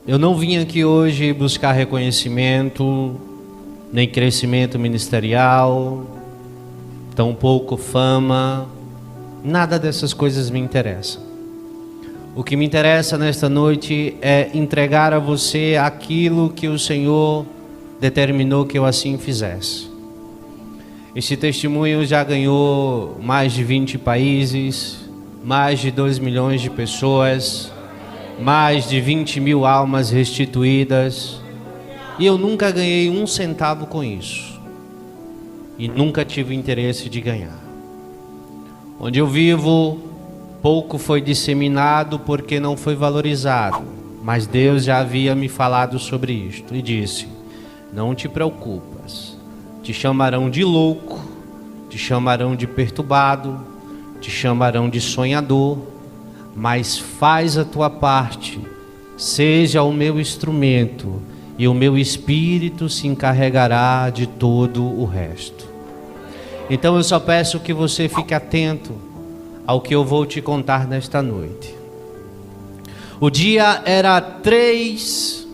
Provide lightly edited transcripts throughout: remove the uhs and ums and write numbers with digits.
Eu não vim aqui hoje buscar reconhecimento, nem crescimento ministerial, tampouco fama, nada dessas coisas me interessa. O que me interessa nesta noite é entregar a você aquilo que o Senhor determinou que eu assim fizesse. Este testemunho já ganhou mais de 20 países, mais de 2 milhões de pessoas, mais de 20 mil almas restituídas, e eu nunca ganhei um centavo com isso, e nunca tive interesse de ganhar. Onde eu vivo, pouco foi disseminado porque não foi valorizado, mas Deus já havia me falado sobre isto e disse: não te preocupas, te chamarão de louco, te chamarão de perturbado, te chamarão de sonhador, mas faz a tua parte, seja o meu instrumento, e o meu Espírito se encarregará de todo o resto. Então eu só peço que você fique atento ao que eu vou te contar nesta noite. O dia era 3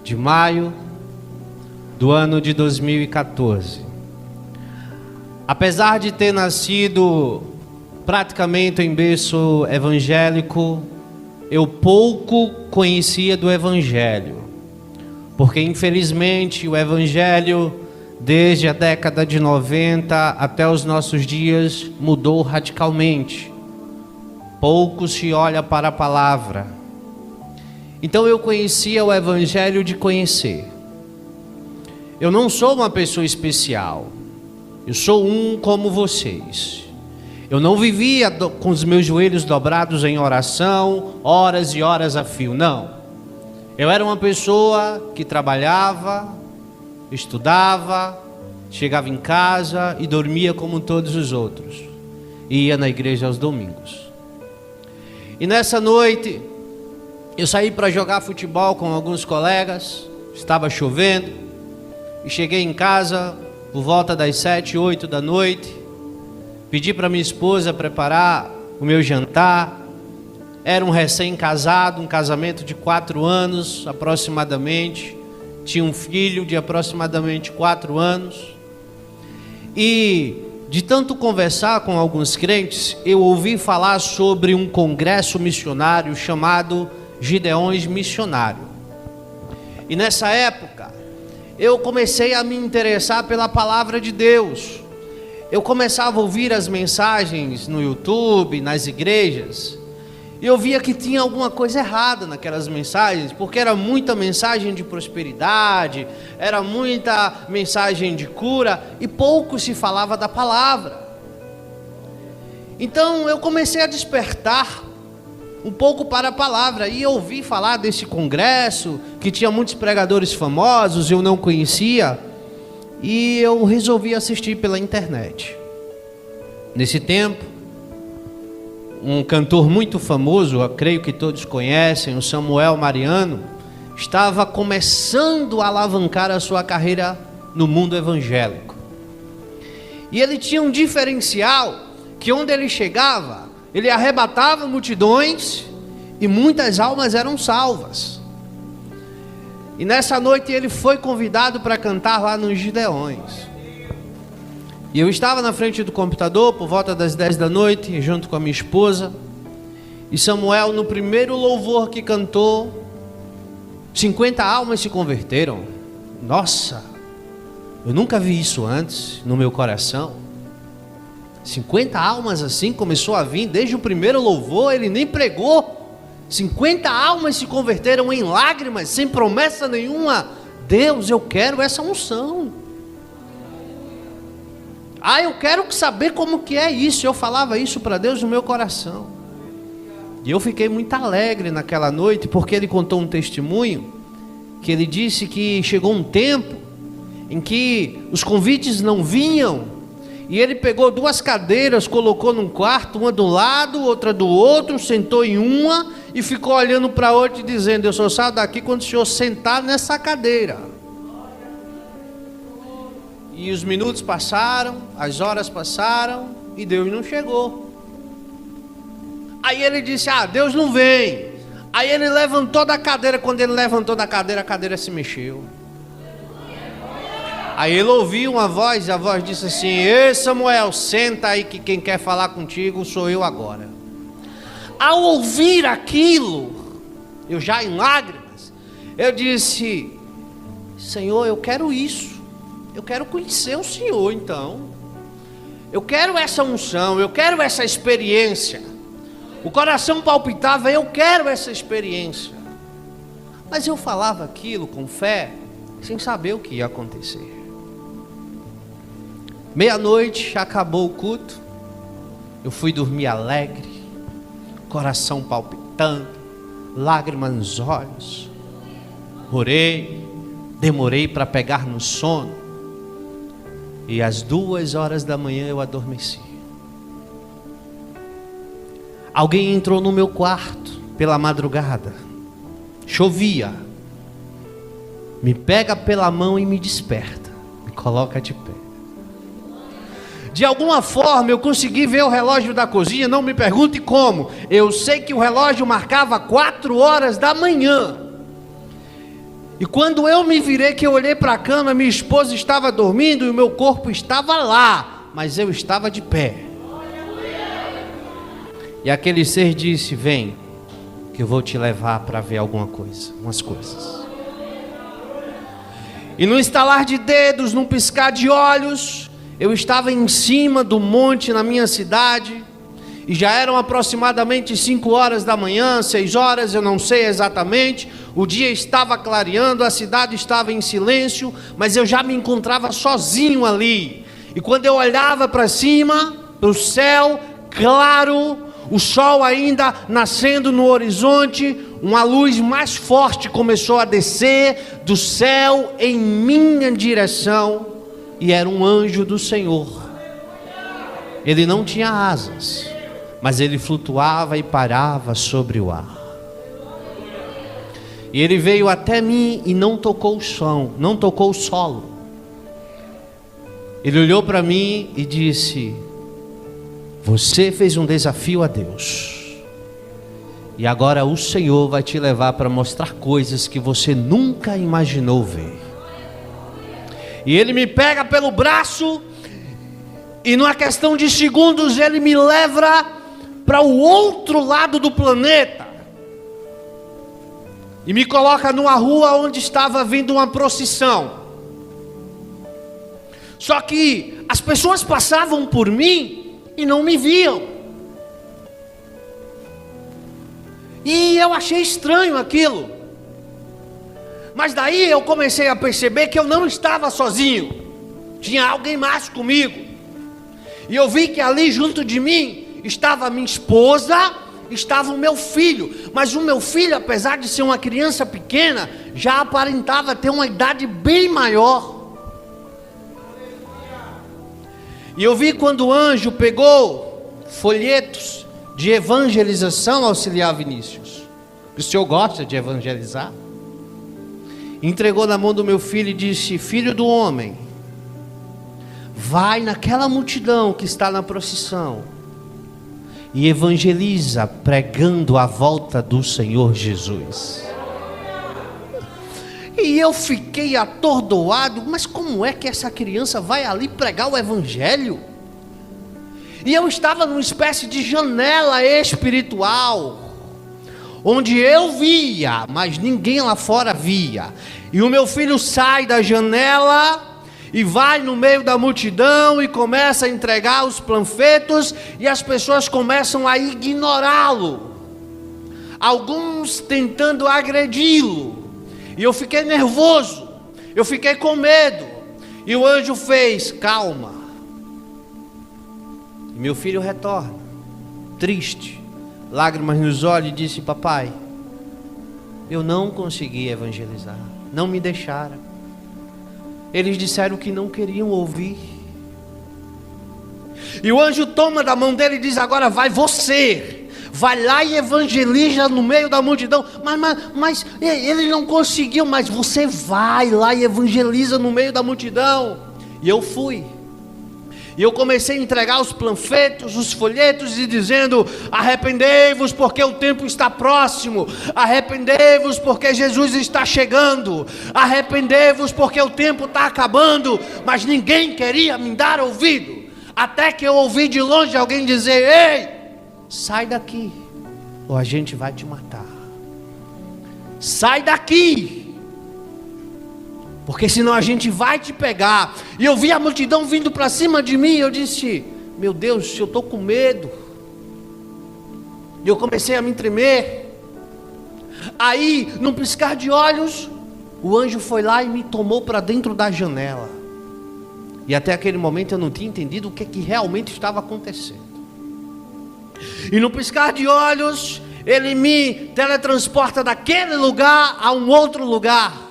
de maio do ano de 2014. Apesar de ter nascido praticamente em berço evangélico, eu pouco conhecia do Evangelho, porque infelizmente o Evangelho, desde a década de 90 até os nossos dias, mudou radicalmente. Pouco se olha para a palavra. Então eu conhecia o Evangelho de conhecer. Eu não sou uma pessoa especial, eu sou um como vocês. Eu não vivia com os meus joelhos dobrados em oração, horas e horas a fio, não. Eu era uma pessoa que trabalhava, estudava, chegava em casa e dormia como todos os outros. E ia na igreja aos domingos. E nessa noite, eu saí para jogar futebol com alguns colegas, estava chovendo, e cheguei em casa por volta das 7, 8 da noite. Pedi para minha esposa preparar o meu jantar. Era um recém-casado, um casamento de 4 anos aproximadamente. Tinha um filho de aproximadamente 4 anos. E de tanto conversar com alguns crentes, eu ouvi falar sobre um congresso missionário chamado Gideões Missionário. E nessa época, eu comecei a me interessar pela palavra de Deus. Eu começava a ouvir as mensagens no YouTube, nas igrejas, e eu via que tinha alguma coisa errada naquelas mensagens, porque era muita mensagem de prosperidade, era muita mensagem de cura, e pouco se falava da palavra. Então eu comecei a despertar um pouco para a palavra, e eu ouvi falar desse congresso, que tinha muitos pregadores famosos, eu não conhecia, e eu resolvi assistir pela internet. Nesse tempo, um cantor muito famoso, eu creio que todos conhecem, o Samuel Mariano, estava começando a alavancar a sua carreira no mundo evangélico. E ele tinha um diferencial, que onde ele chegava, ele arrebatava multidões e muitas almas eram salvas. E nessa noite ele foi convidado para cantar lá nos Gideões. E eu estava na frente do computador por volta das 10 da noite, junto com a minha esposa. E Samuel, no primeiro louvor que cantou, 50 almas se converteram. Nossa, eu nunca vi isso antes no meu coração. 50 almas assim começou a vir desde o primeiro louvor, ele nem pregou. 50 almas se converteram em lágrimas, sem promessa nenhuma. Deus, eu quero essa unção. Eu quero saber como que é isso. Eu falava isso para Deus no meu coração. E eu fiquei muito alegre naquela noite, porque ele contou um testemunho, que ele disse que chegou um tempo em que os convites não vinham, e ele pegou 2 cadeiras, colocou num quarto, uma do lado, outra do outro, sentou em uma e ficou olhando para a outra e dizendo: eu só saio daqui quando o senhor sentar nessa cadeira. E os minutos passaram, as horas passaram e Deus não chegou. Aí ele disse: Deus não vem. Aí ele levantou da cadeira. Quando ele levantou da cadeira, a cadeira se mexeu. Aí ele ouviu uma voz, e a voz disse assim: Ei, Samuel, senta aí que quem quer falar contigo sou eu agora. Ao ouvir aquilo, eu já em lágrimas, eu disse: Senhor, eu quero isso. Eu quero conhecer o Senhor então. Eu quero essa unção, eu quero essa experiência. O coração palpitava, eu quero essa experiência. Mas eu falava aquilo com fé, sem saber o que ia acontecer. Meia-noite, acabou o culto. Eu fui dormir alegre, coração palpitando, lágrimas nos olhos. Orei, demorei para pegar no sono. E às 2h da manhã eu adormeci. Alguém entrou no meu quarto pela madrugada. Chovia. Me pega pela mão e me desperta. Me coloca de pé. De alguma forma eu consegui ver o relógio da cozinha. Não me pergunte como. Eu sei que o relógio marcava 4h da manhã. E quando eu me virei, que eu olhei para a cama, minha esposa estava dormindo e o meu corpo estava lá, mas eu estava de pé. E aquele ser disse: vem, que eu vou te levar para ver alguma coisa, umas coisas. E no estalar de dedos, num piscar de olhos, eu estava em cima do monte na minha cidade. E já eram aproximadamente 5h da manhã, 6h, eu não sei exatamente. O dia estava clareando, a cidade estava em silêncio, mas eu já me encontrava sozinho ali. E quando eu olhava para cima, para o céu claro, o sol ainda nascendo no horizonte, uma luz mais forte começou a descer do céu em minha direção, e era um anjo do Senhor. Ele não tinha asas, mas ele flutuava e parava sobre o ar. E ele veio até mim e não tocou o chão, não tocou o solo. Ele olhou para mim e disse: você fez um desafio a Deus, e agora o Senhor vai te levar para mostrar coisas que você nunca imaginou ver. E ele me pega pelo braço, e numa questão de segundos ele me leva para o outro lado do planeta. E me coloca numa rua onde estava vindo uma procissão. Só que as pessoas passavam por mim e não me viam. E eu achei estranho aquilo. Mas daí eu comecei a perceber que eu não estava sozinho. Tinha alguém mais comigo. E eu vi que ali junto de mim estava minha esposa, estava o meu filho. Mas o meu filho, apesar de ser uma criança pequena, já aparentava ter uma idade bem maior. E eu vi quando o anjo pegou folhetos de evangelização auxiliar Vinícius. O senhor gosta de evangelizar? Entregou na mão do meu filho e disse: filho do homem, vai naquela multidão que está na procissão e evangeliza, pregando a volta do Senhor Jesus. E eu fiquei atordoado. Mas como é que essa criança vai ali pregar o evangelho? E eu estava numa espécie de janela espiritual, onde eu via, mas ninguém lá fora via. E o meu filho sai da janela e vai no meio da multidão e começa a entregar os panfletos, e as pessoas começam a ignorá-lo, alguns tentando agredi-lo. E eu fiquei nervoso, eu fiquei com medo. E o anjo fez: calma. E meu filho retorna, triste, lágrimas nos olhos, e disse: papai, eu não consegui evangelizar, não me deixaram. Eles disseram que não queriam ouvir. E o anjo toma da mão dele e diz: agora vai você, vai lá e evangeliza no meio da multidão. Mas ele não conseguiu. Mas você vai lá e evangeliza no meio da multidão. E eu fui. E eu comecei a entregar os panfletos, os folhetos e dizendo: arrependei-vos porque o tempo está próximo, arrependei-vos porque Jesus está chegando, arrependei-vos porque o tempo está acabando. Mas ninguém queria me dar ouvido, até que eu ouvi de longe alguém dizer: ei, sai daqui, ou a gente vai te matar. Sai daqui, porque senão a gente vai te pegar. E eu vi a multidão vindo para cima de mim, e eu disse: meu Deus, eu estou com medo. E eu comecei a me tremer. Aí, num piscar de olhos, o anjo foi lá e me tomou para dentro da janela. E até aquele momento eu não tinha entendido o que realmente estava acontecendo. E no piscar de olhos, ele me teletransporta daquele lugar a um outro lugar.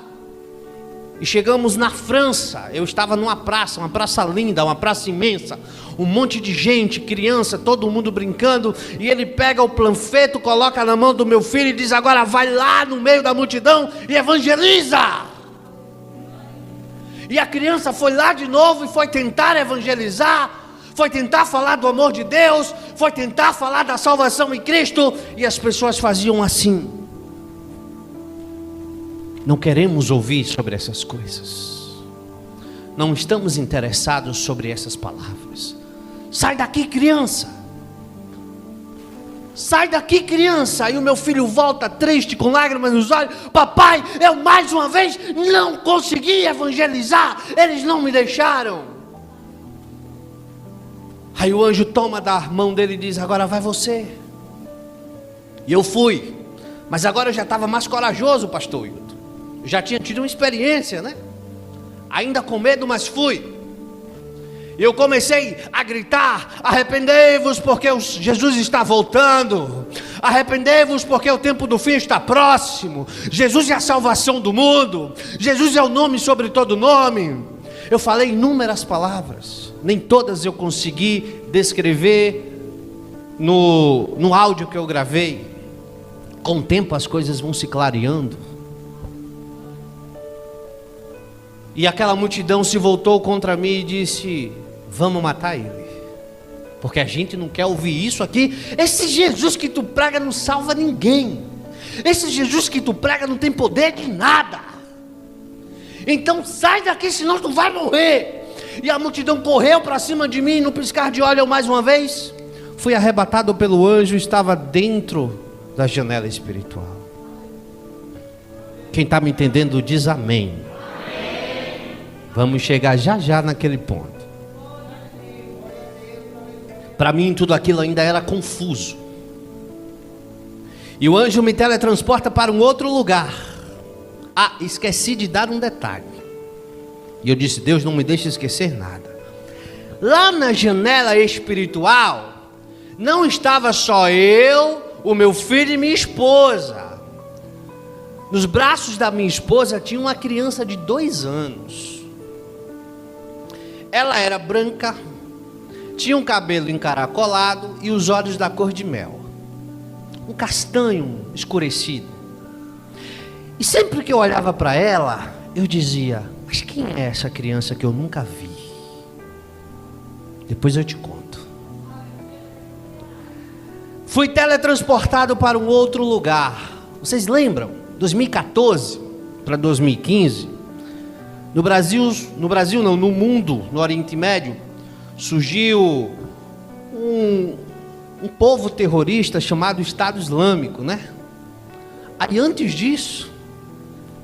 E chegamos na França. Eu estava numa praça, uma praça linda, uma praça imensa, um monte de gente, criança, todo mundo brincando. E ele pega o panfleto, coloca na mão do meu filho e diz: agora vai lá no meio da multidão e evangeliza. E a criança foi lá de novo e foi tentar evangelizar, foi tentar falar do amor de Deus, foi tentar falar da salvação em Cristo. E as pessoas faziam assim: não queremos ouvir sobre essas coisas, não estamos interessados sobre essas palavras. Sai daqui, criança, sai daqui, criança. E o meu filho volta triste, com lágrimas nos olhos: papai, eu mais uma vez não consegui evangelizar, eles não me deixaram. Aí o anjo toma da mão dele e diz: agora vai você. E eu fui, mas agora eu já estava mais corajoso, pastor Hilton. Já tinha tido uma experiência, né? Ainda com medo, mas fui. E eu comecei a gritar: arrependei-vos porque Jesus está voltando, arrependei-vos porque o tempo do fim está próximo. Jesus é a salvação do mundo, Jesus é o nome sobre todo nome. Eu falei inúmeras palavras, nem todas eu consegui descrever no áudio que eu gravei. Com o tempo as coisas vão se clareando. E aquela multidão se voltou contra mim e disse: vamos matar ele, porque a gente não quer ouvir isso aqui. Esse Jesus que tu prega não salva ninguém, esse Jesus que tu prega não tem poder de nada, então sai daqui, senão tu vai morrer. E a multidão correu para cima de mim. No piscar de olhos, eu mais uma vez fui arrebatado pelo anjo, estava dentro da janela espiritual. Quem está me entendendo diz amém. Vamos chegar já já naquele ponto. Para mim tudo aquilo ainda era confuso. E o anjo me teletransporta para um outro lugar. Ah, esqueci de dar um detalhe. E eu disse: Deus, não me deixe esquecer nada. Lá na janela espiritual não estava só eu, o meu filho e minha esposa. Nos braços da minha esposa tinha uma criança de 2 anos. Ela era branca, tinha um cabelo encaracolado e os olhos da cor de mel, um castanho escurecido. E sempre que eu olhava para ela, eu dizia: mas quem é essa criança que eu nunca vi? Depois eu te conto. Fui teletransportado para um outro lugar. Vocês lembram? 2014 para 2015, no Brasil não, no mundo, no Oriente Médio, surgiu um povo terrorista chamado Estado Islâmico, né? Aí antes disso,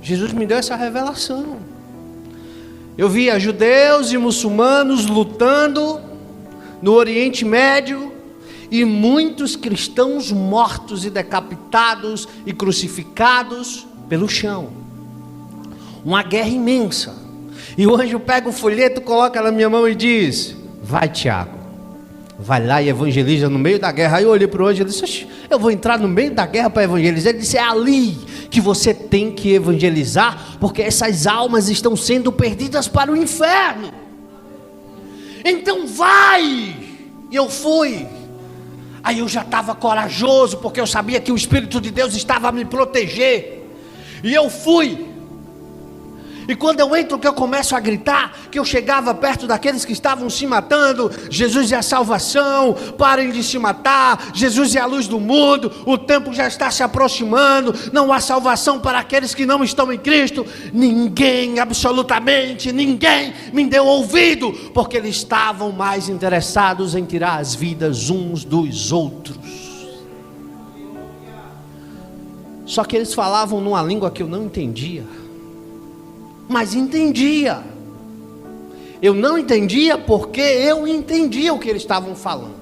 Jesus me deu essa revelação. Eu via judeus e muçulmanos lutando no Oriente Médio, e muitos cristãos mortos e decapitados e crucificados pelo chão. Uma guerra imensa. E o anjo pega o folheto, coloca na minha mão e diz: vai, Tiago, vai lá e evangeliza no meio da guerra. Aí eu olhei para o anjo e disse: eu vou entrar no meio da guerra para evangelizar? Ele disse: é ali que você tem que evangelizar, porque essas almas estão sendo perdidas para o inferno. Então vai. E eu fui. Aí eu já estava corajoso, porque eu sabia que o Espírito de Deus estava a me proteger. E eu fui. E quando eu entro, que eu começo a gritar, que eu chegava perto daqueles que estavam se matando: Jesus é a salvação, parem de se matar, Jesus é a luz do mundo, o tempo já está se aproximando, não há salvação para aqueles que não estão em Cristo. Ninguém, absolutamente ninguém, me deu ouvido, porque eles estavam mais interessados em tirar as vidas uns dos outros. Só que eles falavam numa língua que eu não entendia, mas entendia. Eu não entendia porque eu entendia o que eles estavam falando.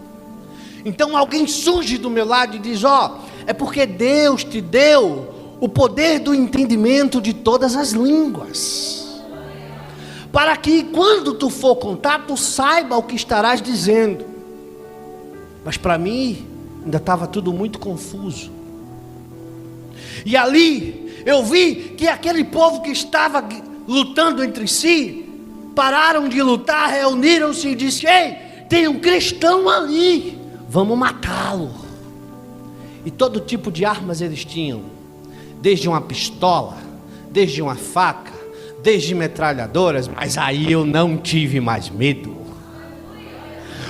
Então alguém surge do meu lado e diz: é porque Deus te deu o poder do entendimento de todas as línguas, para que quando tu for contar, tu saiba o que estarás dizendo. Mas para mim ainda estava tudo muito confuso. E ali eu vi que aquele povo que estava lutando entre si, pararam de lutar, reuniram-se e disseram: ei, tem um cristão ali, vamos matá-lo. E todo tipo de armas eles tinham, desde uma pistola, desde uma faca, desde metralhadoras. Mas aí eu não tive mais medo,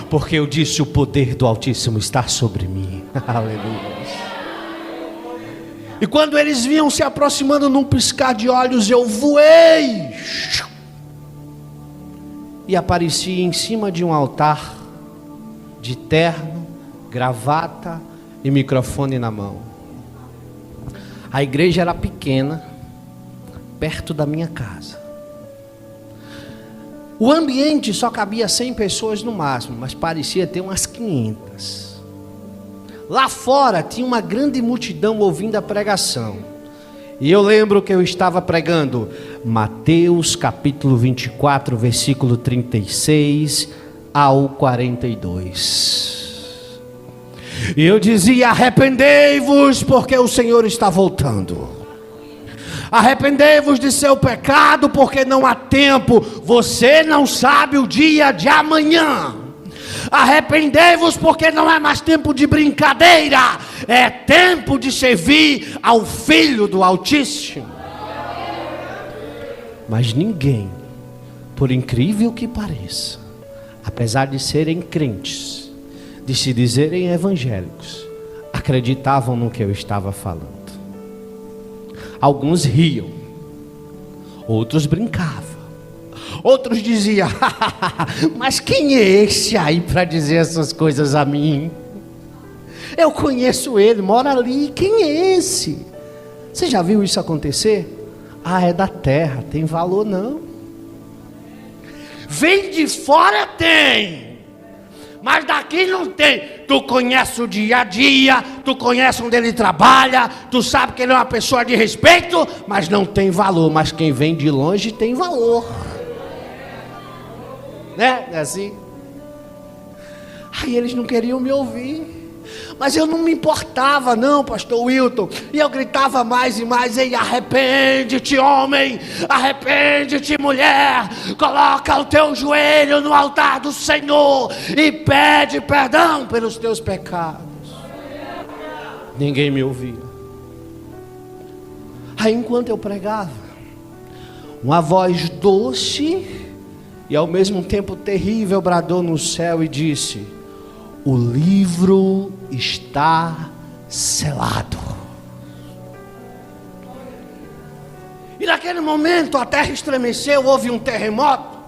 porque eu disse: o poder do Altíssimo está sobre mim. Aleluia. E quando eles vinham se aproximando num piscar de olhos, eu voei e apareci em cima de um altar, de terno, gravata e microfone na mão. A igreja era pequena, perto da minha casa. O ambiente só cabia 100 pessoas no máximo, mas parecia ter umas 500. Lá fora tinha uma grande multidão ouvindo a pregação. E eu lembro que eu estava pregando Mateus capítulo 24, versículo 36 ao 42. E eu dizia: arrependei-vos, porque o Senhor está voltando. Arrependei-vos de seu pecado, porque não há tempo. Você não sabe o dia de amanhã. Arrependei-vos, porque não é mais tempo de brincadeira, é tempo de servir ao Filho do Altíssimo. Mas ninguém, por incrível que pareça, apesar de serem crentes, de se dizerem evangélicos, acreditavam no que eu estava falando. Alguns riam, outros brincavam, outros diziam: mas quem é esse aí para dizer essas coisas a mim? Eu conheço ele, mora ali, quem é esse? Você já viu isso acontecer? É da terra, tem valor não. Vem de fora tem, mas daqui não tem. Tu conhece o dia a dia, tu conhece onde ele trabalha, tu sabe que ele é uma pessoa de respeito, mas não tem valor. Mas quem vem de longe tem valor, né? É assim. Aí eles não queriam me ouvir, mas eu não me importava não, pastor Wilton. E eu gritava mais e mais: ei, arrepende-te, homem, arrepende-te, mulher, coloca o teu joelho no altar do Senhor e pede perdão pelos teus pecados. Ninguém me ouvia. Aí enquanto eu pregava, uma voz doce e ao mesmo tempo terrível bradou no céu e disse: o livro está selado. E naquele momento a terra estremeceu, houve um terremoto,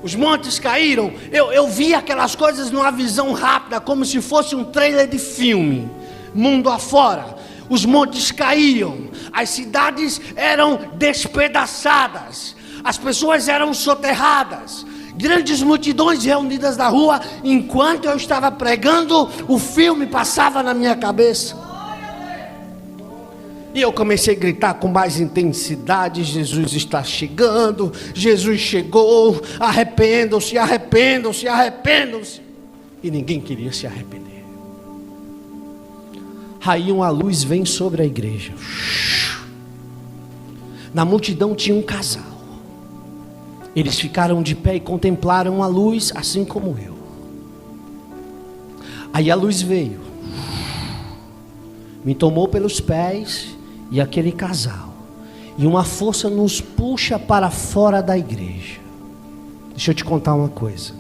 os montes caíram. Eu vi aquelas coisas numa visão rápida, como se fosse um trailer de filme, mundo afora. Os montes caíam, as cidades eram despedaçadas, as pessoas eram soterradas, grandes multidões reunidas na rua. Enquanto eu estava pregando, o filme passava na minha cabeça. E eu comecei a gritar com mais intensidade: Jesus está chegando, Jesus chegou, arrependam-se, arrependam-se, arrependam-se. E ninguém queria se arrepender. Aí uma luz vem sobre a igreja. Na multidão tinha um casal. Eles ficaram de pé e contemplaram a luz, assim como eu. Aí a luz veio, me tomou pelos pés e aquele casal, E uma força nos puxa para fora da igreja. Deixa eu te contar uma coisa.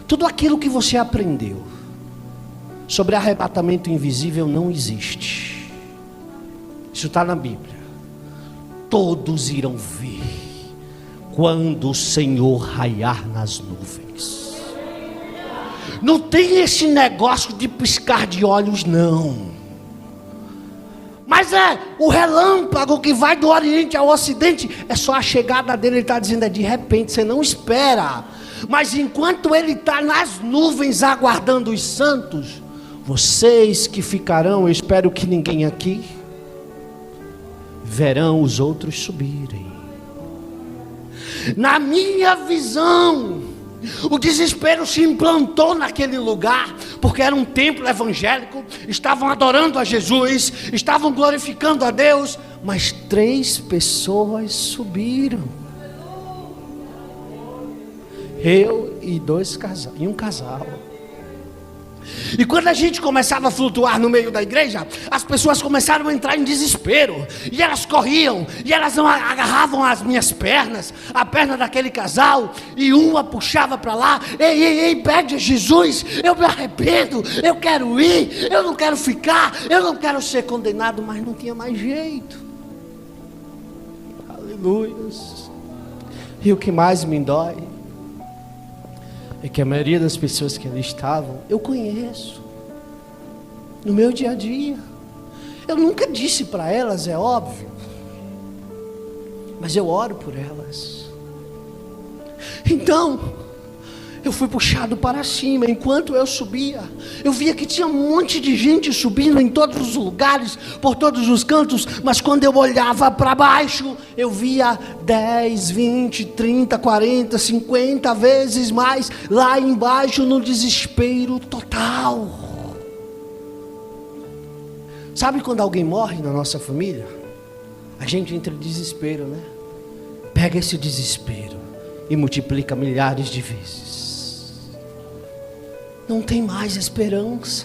Tudo aquilo que você aprendeu sobre arrebatamento invisível não existe. Isso está na Bíblia. Todos irão ver quando o Senhor raiar nas nuvens. Não tem esse negócio de piscar de olhos, não. Mas é o relâmpago que vai do Oriente ao Ocidente. É só a chegada dele. Ele está dizendo, é de repente, você não espera. Mas enquanto ele está nas nuvens aguardando os santos, vocês que ficarão, eu espero que ninguém aqui, verão os outros subirem. Na minha visão, o desespero se implantou naquele lugar, porque era um templo evangélico, estavam adorando a Jesus, estavam glorificando a Deus, mas 3 pessoas subiram. Eu e um casal. E quando a gente começava a flutuar no meio da igreja, as pessoas começaram a entrar em desespero. E elas corriam, e elas agarravam as minhas pernas, a perna daquele casal, e uma puxava para lá. Ei, pede a Jesus, eu me arrependo, eu quero ir, eu não quero ficar, eu não quero ser condenado. Mas não tinha mais jeito. Aleluia. E o que mais me dói é que a maioria das pessoas que ali estavam, eu conheço, no meu dia a dia. Eu nunca disse para elas, é óbvio, mas eu oro por elas. Então, eu fui puxado para cima. Enquanto eu subia, eu via que tinha um monte de gente subindo em todos os lugares, por todos os cantos. Mas quando eu olhava para baixo, eu via 10, 20, 30, 40, 50 vezes mais lá embaixo, no desespero total. Sabe quando alguém morre na nossa família? A gente entra em desespero, né? Pega esse desespero e multiplica milhares de vezes. Não tem mais esperança,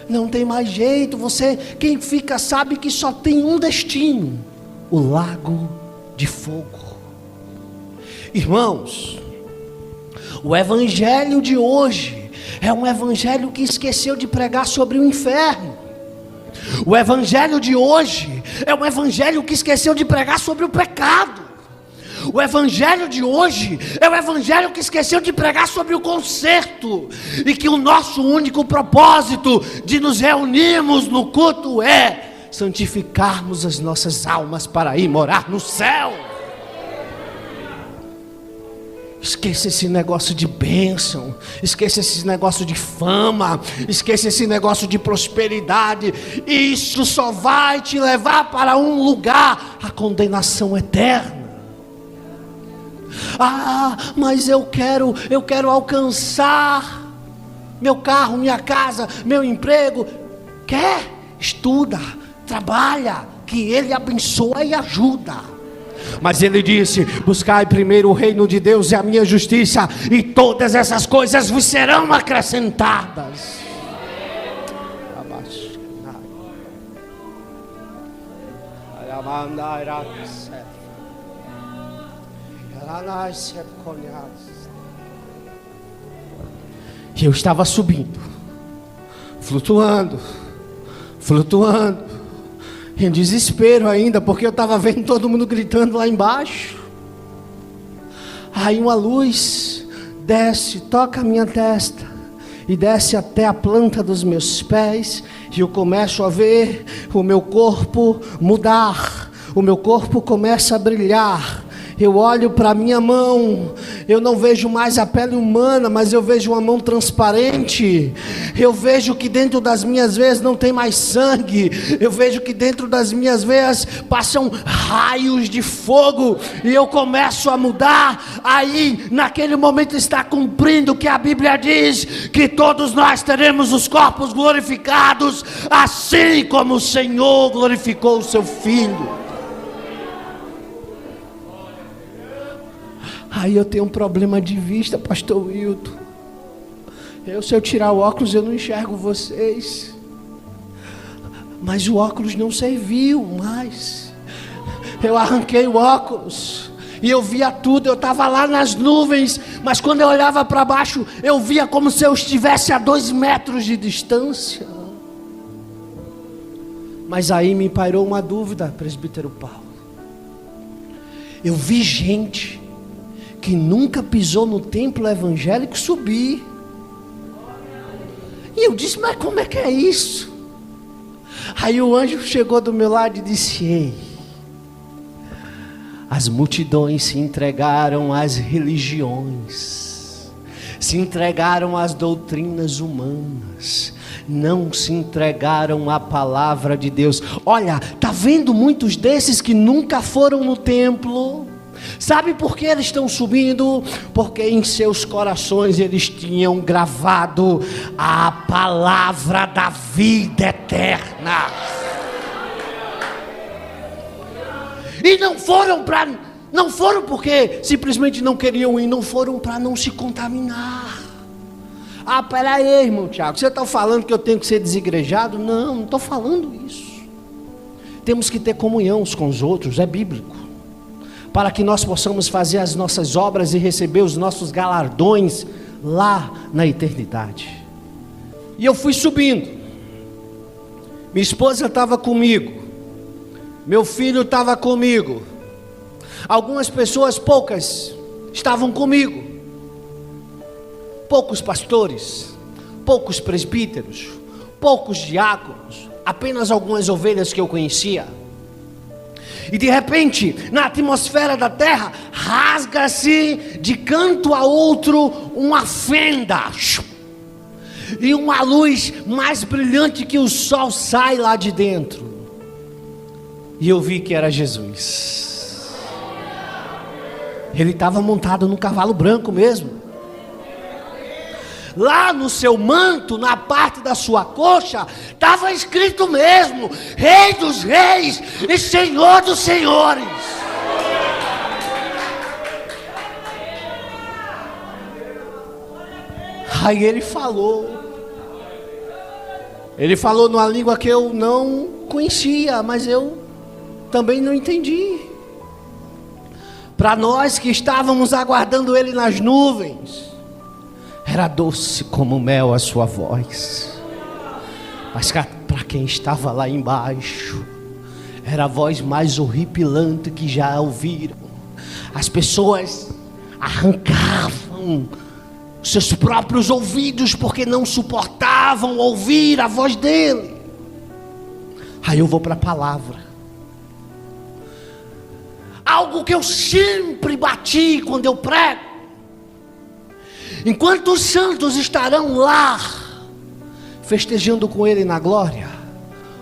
não tem mais jeito. Quem fica sabe que só tem um destino: o lago de fogo. Irmãos, o evangelho de hoje é um evangelho que esqueceu de pregar sobre o inferno. O evangelho de hoje é um evangelho que esqueceu de pregar sobre o pecado. O evangelho de hoje é o evangelho que esqueceu de pregar sobre o conserto, e que o nosso único propósito de nos reunirmos no culto é santificarmos as nossas almas para ir morar no céu. Esqueça esse negócio de bênção, esqueça esse negócio de fama, esqueça esse negócio de prosperidade. Isso só vai te levar para um lugar: a condenação eterna. Mas eu quero alcançar meu carro, minha casa, meu emprego. Quer? Estuda, trabalha, que Ele abençoa e ajuda. Mas Ele disse: buscai primeiro o reino de Deus e a minha justiça, e todas essas coisas vos serão acrescentadas. E eu estava subindo, flutuando, em desespero ainda, porque eu estava vendo todo mundo gritando lá embaixo. Aí uma luz desce, toca a minha testa e desce até a planta dos meus pés, e eu começo a ver o meu corpo mudar, o meu corpo começa a brilhar. Eu olho para a minha mão, eu não vejo mais a pele humana, mas eu vejo uma mão transparente. Eu vejo que dentro das minhas veias não tem mais sangue. Eu vejo que dentro das minhas veias passam raios de fogo, e eu começo a mudar. Aí, naquele momento, está cumprindo o que a Bíblia diz, que todos nós teremos os corpos glorificados, assim como o Senhor glorificou o seu Filho. Aí eu tenho um problema de vista, pastor Wilton. Se eu tirar o óculos, eu não enxergo vocês. Mas o óculos não serviu mais. Eu arranquei o óculos e eu via tudo. Eu estava lá nas nuvens, mas quando eu olhava para baixo, eu via como se eu estivesse a 2 metros de distância. Mas aí me pairou uma dúvida, presbítero Paulo. Eu vi gente que nunca pisou no templo evangélico subir. E eu disse, mas como é que é isso? Aí o anjo chegou do meu lado e disse, ei, as multidões se entregaram às religiões, se entregaram às doutrinas humanas, não se entregaram à palavra de Deus. Olha, tá vendo muitos desses que nunca foram no templo? Sabe por que eles estão subindo? Porque em seus corações eles tinham gravado a palavra da vida eterna. E não foram porque simplesmente não queriam ir, não foram para não se contaminar. Ah, peraí, irmão Tiago, você está falando que eu tenho que ser desigrejado? Não estou falando isso. Temos que ter comunhão uns com os outros, é bíblico, para que nós possamos fazer as nossas obras e receber os nossos galardões lá na eternidade. E eu fui subindo, minha esposa estava comigo, meu filho estava comigo, algumas pessoas, poucas, estavam comigo. Poucos pastores, poucos presbíteros, poucos diáconos, apenas algumas ovelhas que eu conhecia. E de repente, na atmosfera da terra, rasga-se de canto a outro uma fenda, e uma luz mais brilhante que o sol sai lá de dentro. E eu vi que era Jesus. Ele estava montado num cavalo branco mesmo. Lá no seu manto, na parte da sua coxa, estava escrito mesmo: Rei dos Reis e Senhor dos Senhores. Aí ele falou numa língua que eu não conhecia, mas eu também não entendi. Para nós que estávamos aguardando ele nas nuvens, era doce como mel a sua voz. Mas para quem estava lá embaixo, era a voz mais horripilante que já ouviram. As pessoas arrancavam seus próprios ouvidos porque não suportavam ouvir a voz dele. Aí eu vou para a palavra. Algo que eu sempre bati quando eu prego. Enquanto os santos estarão lá, festejando com ele na glória,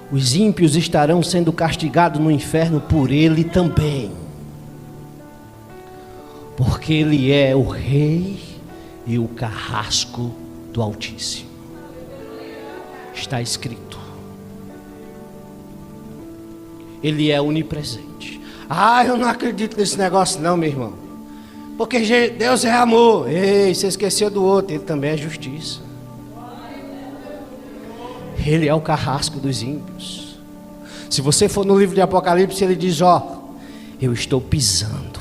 os ímpios estarão sendo castigados no inferno por ele também. Porque ele é o rei e o carrasco do Altíssimo. Está escrito. Ele é onipresente. Ah, eu não acredito nesse negócio não, meu irmão. Porque Deus é amor. Ei, você esqueceu do outro. Ele também é justiça. Ele é o carrasco dos ímpios. Se você for no livro de Apocalipse, ele diz, eu estou pisando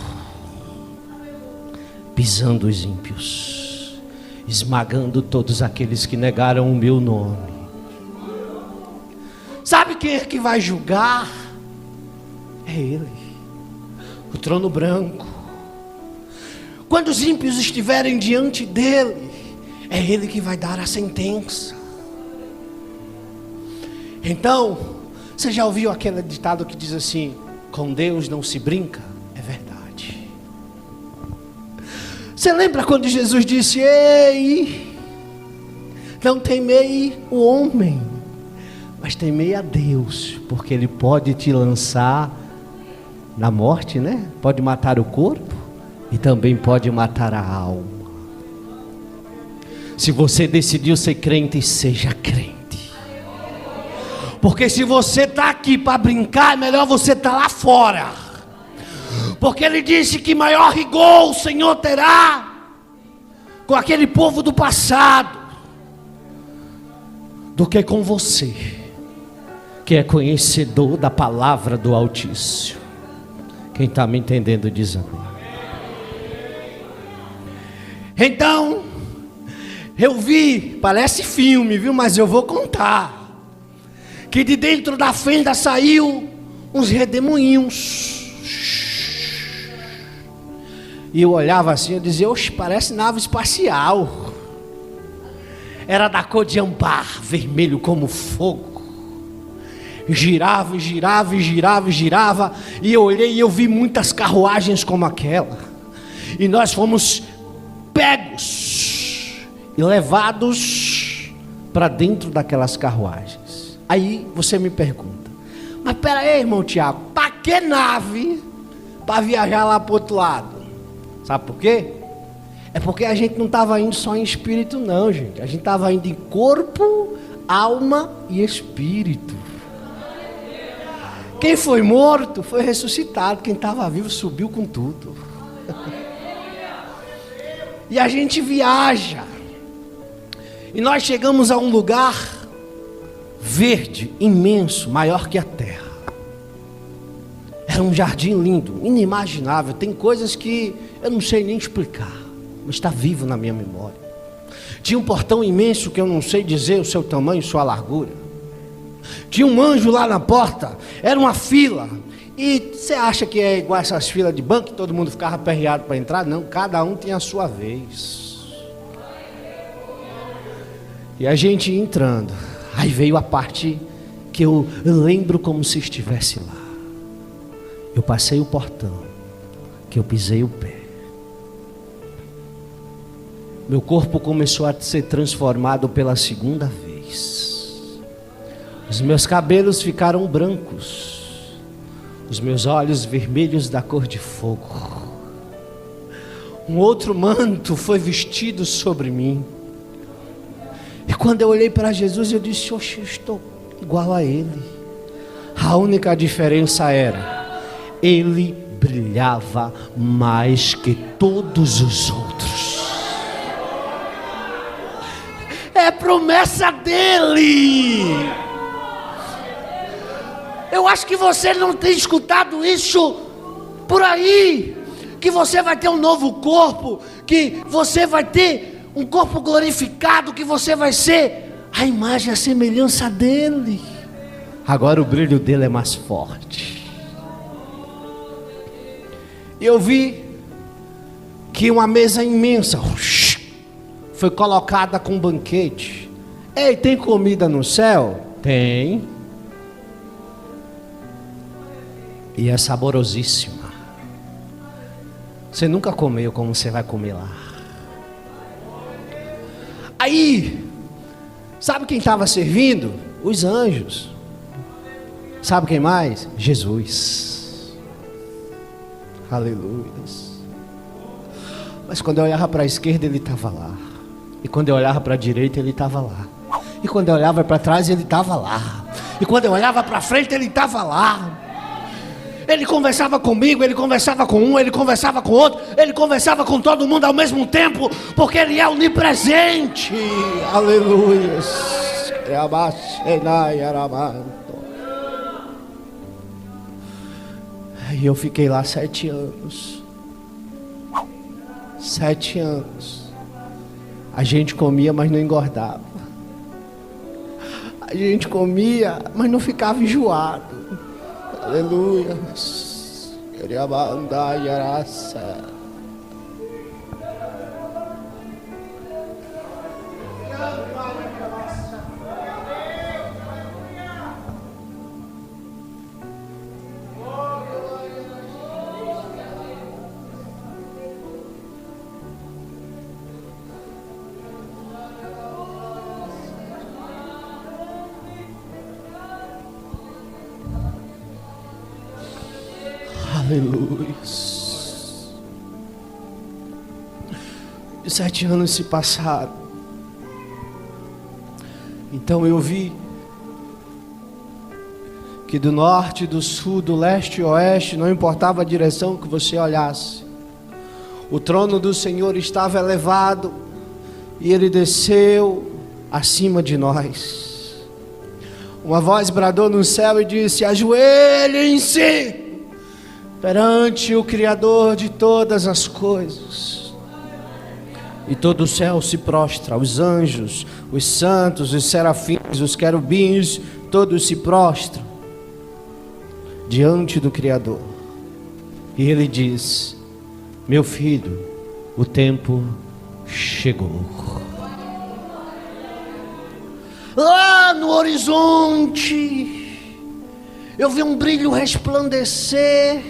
os ímpios, esmagando todos aqueles que negaram o meu nome. Sabe quem é que vai julgar? É ele, o trono branco. Quando os ímpios estiverem diante dele, é ele que vai dar a sentença. Então, você já ouviu aquele ditado que diz assim: com Deus não se brinca? É verdade. Você lembra quando Jesus disse: ei, não temei o homem, mas temei a Deus, porque ele pode te lançar na morte, né? Pode matar o corpo e também pode matar a alma. Se você decidiu ser crente, seja crente. Porque se você está aqui para brincar, é melhor você estar lá fora. Porque ele disse que maior rigor o Senhor terá com aquele povo do passado do que com você, que é conhecedor da palavra do Altíssimo. Quem está me entendendo diz amém. Então, eu vi, parece filme, viu? Mas eu vou contar. Que de dentro da fenda saiu uns redemoinhos. E eu olhava assim, eu dizia, oxe, parece nave espacial. Era da cor de âmbar, vermelho como fogo. Girava, girava, girava, girava. E eu olhei e eu vi muitas carruagens como aquela. E nós fomos pegos e levados para dentro daquelas carruagens. Aí você me pergunta, mas pera aí, irmão Tiago, para que nave para viajar lá para o outro lado? Sabe por quê? É porque a gente não estava indo só em espírito não, gente. A gente estava indo em corpo, alma e espírito. Quem foi morto foi ressuscitado. Quem estava vivo subiu com tudo. E a gente viaja. E nós chegamos a um lugar verde, imenso, maior que a terra. Era um jardim lindo, inimaginável. Tem coisas que eu não sei nem explicar, mas está vivo na minha memória. Tinha um portão imenso que eu não sei dizer o seu tamanho, sua largura. Tinha um anjo lá na porta, era uma fila. E você acha que é igual essas filas de banco, que todo mundo ficava aperreado para entrar? Não, cada um tinha a sua vez. E a gente ia entrando. Aí veio a parte que eu lembro como se estivesse lá. Eu passei o portão, que eu pisei o pé. Meu corpo começou a ser transformado pela segunda vez. Os meus cabelos ficaram brancos, os meus olhos vermelhos da cor de fogo. Um outro manto foi vestido sobre mim. E quando eu olhei para Jesus, eu disse, oxe, eu estou igual a Ele. A única diferença era, Ele brilhava mais que todos os outros. É promessa dEle. Eu acho que você não tem escutado isso por aí, que você vai ter um novo corpo, que você vai ter um corpo glorificado, que você vai ser a imagem e a semelhança dele. Agora o brilho dele é mais forte. Eu vi que uma mesa imensa foi colocada com um banquete. Ei, tem comida no céu? Tem. E é saborosíssima. Você nunca comeu como você vai comer lá. Aí, sabe quem estava servindo? Os anjos. Sabe quem mais? Jesus. Aleluia. Mas quando eu olhava para a esquerda, ele estava lá. E quando eu olhava para a direita, ele estava lá. E quando eu olhava para trás, ele estava lá. E quando eu olhava para frente, ele estava lá. Ele conversava comigo, ele conversava com um, ele conversava com outro, ele conversava com todo mundo ao mesmo tempo, porque ele é onipresente. Aleluia. E eu fiquei lá 7 anos. 7 anos. A gente comia, mas não engordava. A gente comia, mas não ficava enjoado. Aleluia. Queria andar e araça. Aleluia. E 7 anos se passaram. Então eu vi que do norte, do sul, do leste e oeste, não importava a direção que você olhasse, o trono do Senhor estava elevado e ele desceu acima de nós. Uma voz bradou no céu e disse: ajoelhem-se perante o Criador de todas as coisas. E todo o céu se prostra, os anjos, os santos, os serafins, os querubins, todos se prostram diante do Criador. E ele diz: meu filho, o tempo chegou. Lá no horizonte, eu vi um brilho resplandecer,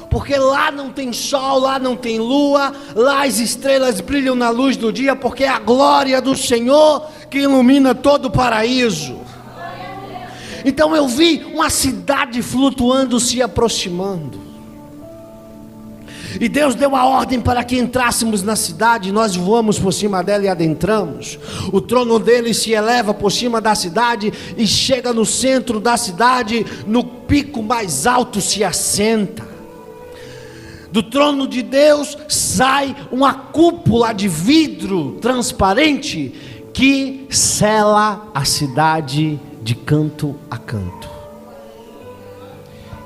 porque lá não tem sol, lá não tem lua, lá as estrelas brilham na luz do dia, porque é a glória do Senhor que ilumina todo o paraíso. Então eu vi uma cidade flutuando, se aproximando. E Deus deu a ordem para que entrássemos na cidade. Nós voamos por cima dela e adentramos. O trono dele se eleva por cima da cidade e chega no centro da cidade. No pico mais alto se assenta. Do trono de Deus sai uma cúpula de vidro transparente que sela a cidade de canto a canto.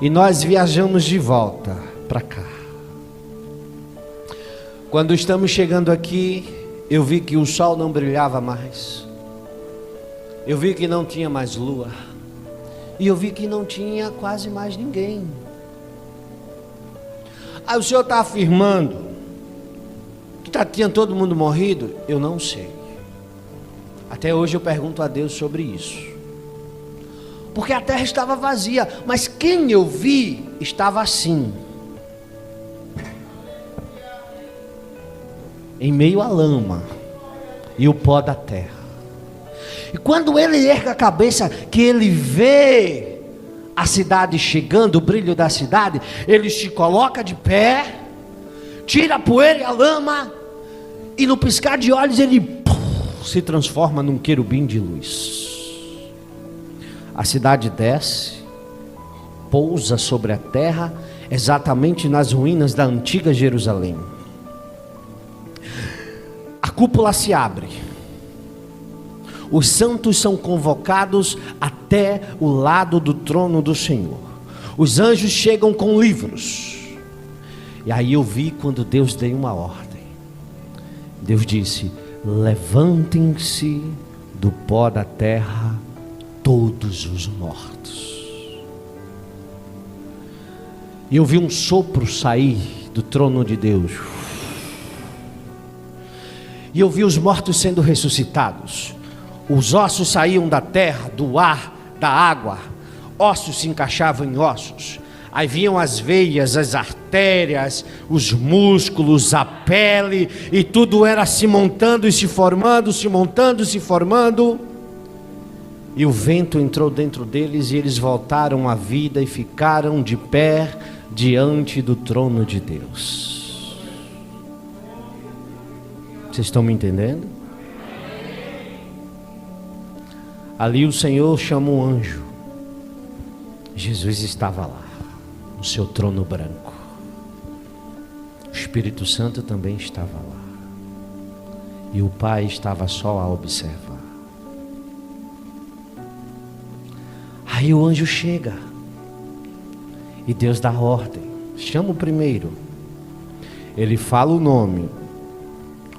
E nós viajamos de volta para cá. Quando estamos chegando aqui, eu vi que o sol não brilhava mais. Eu vi que não tinha mais lua. E eu vi que não tinha quase mais ninguém. Aí o Senhor está afirmando que tinha todo mundo morrido? Eu não sei. Até hoje eu pergunto a Deus sobre isso. Porque a terra estava vazia, mas quem eu vi estava assim, em meio à lama e o pó da terra. E quando ele ergue a cabeça, que ele vê a cidade chegando, o brilho da cidade, ele se coloca de pé, tira a poeira e a lama, e no piscar de olhos ele se transforma num querubim de luz. A cidade desce, pousa sobre a terra, exatamente nas ruínas da antiga Jerusalém. A cúpula se abre. Os santos são convocados até o lado do trono do Senhor. Os anjos chegam com livros. E aí eu vi quando Deus deu uma ordem. Deus disse: levantem-se do pó da terra todos os mortos. E eu vi um sopro sair do trono de Deus. E eu vi os mortos sendo ressuscitados. Os ossos saíam da terra, do ar, da água. Ossos se encaixavam em ossos. Aí vinham as veias, as artérias, os músculos, a pele. E tudo era se montando e se formando, se montando e se formando. E o vento entrou dentro deles e eles voltaram à vida e ficaram de pé diante do trono de Deus. Vocês estão me entendendo? Ali o Senhor chama um anjo. Jesus estava lá, no seu trono branco. O Espírito Santo também estava lá. E o Pai estava só a observar. Aí o anjo chega. E Deus dá ordem. Chama o primeiro. Ele fala o nome,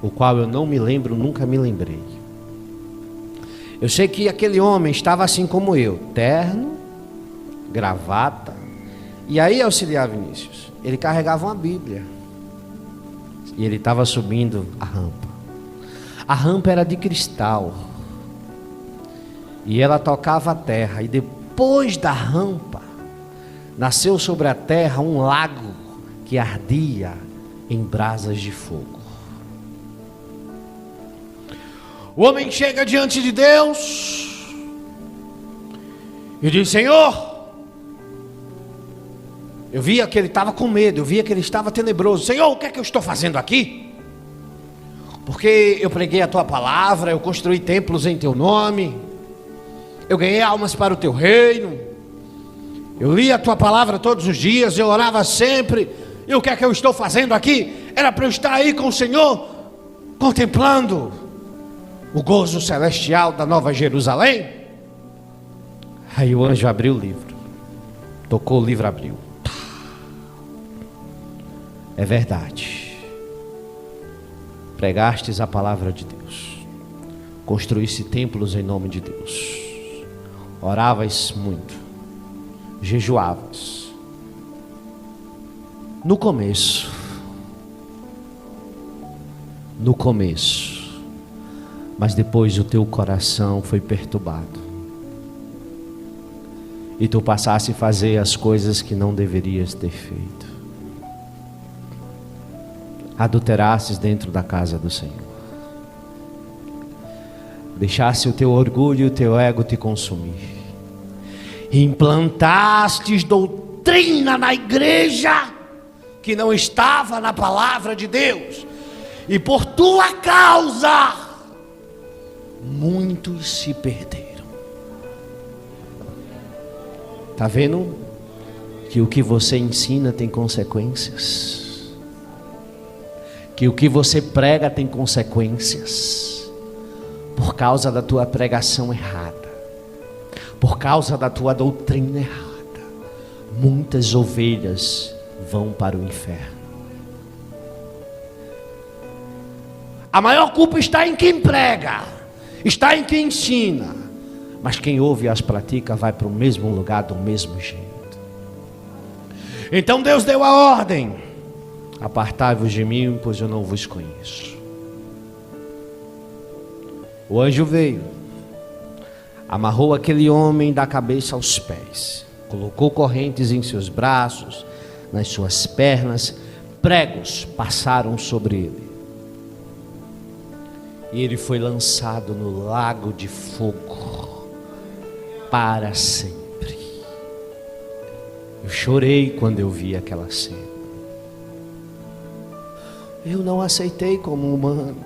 o qual eu não me lembro, nunca me lembrei. Eu sei que aquele homem estava assim como eu, terno, gravata. E aí, auxiliar Vinícius, ele carregava uma Bíblia. E ele estava subindo a rampa. A rampa era de cristal. E ela tocava a terra. E depois da rampa, nasceu sobre a terra um lago que ardia em brasas de fogo. O homem chega diante de Deus e diz: Senhor, eu via que ele estava com medo, eu via que ele estava tenebroso. Senhor, o que é que eu estou fazendo aqui? Porque eu preguei a tua palavra, eu construí templos em teu nome, eu ganhei almas para o teu reino, eu li a tua palavra todos os dias, eu orava sempre. E o que é que eu estou fazendo aqui? Era para eu estar aí com o Senhor, contemplando o gozo celestial da Nova Jerusalém. Aí o anjo abriu o livro, tocou o livro, abriu. É verdade. Pregastes a palavra de Deus. Construísse templos em nome de Deus. Oravas muito. Jejuavas. No começo. Mas depois o teu coração foi perturbado. E tu passaste a fazer as coisas que não deverias ter feito. Adulterastes dentro da casa do Senhor. Deixaste o teu orgulho e o teu ego te consumir. Implantastes doutrina na igreja que não estava na palavra de Deus. E por tua causa, muitos se perderam. Está vendo que o que você ensina tem consequências? Que o que você prega tem consequências? Por causa da tua pregação errada, por causa da tua doutrina errada, muitas ovelhas vão para o inferno. A maior culpa está em quem prega, está em quem ensina, mas quem ouve e as pratica vai para o mesmo lugar do mesmo jeito. Então Deus deu a ordem: apartai-vos de mim, pois eu não vos conheço. O anjo veio, amarrou aquele homem da cabeça aos pés, colocou correntes em seus braços, nas suas pernas, pregos passaram sobre ele. E ele foi lançado no lago de fogo para sempre. Eu chorei quando eu vi aquela cena. Eu não aceitei como humano,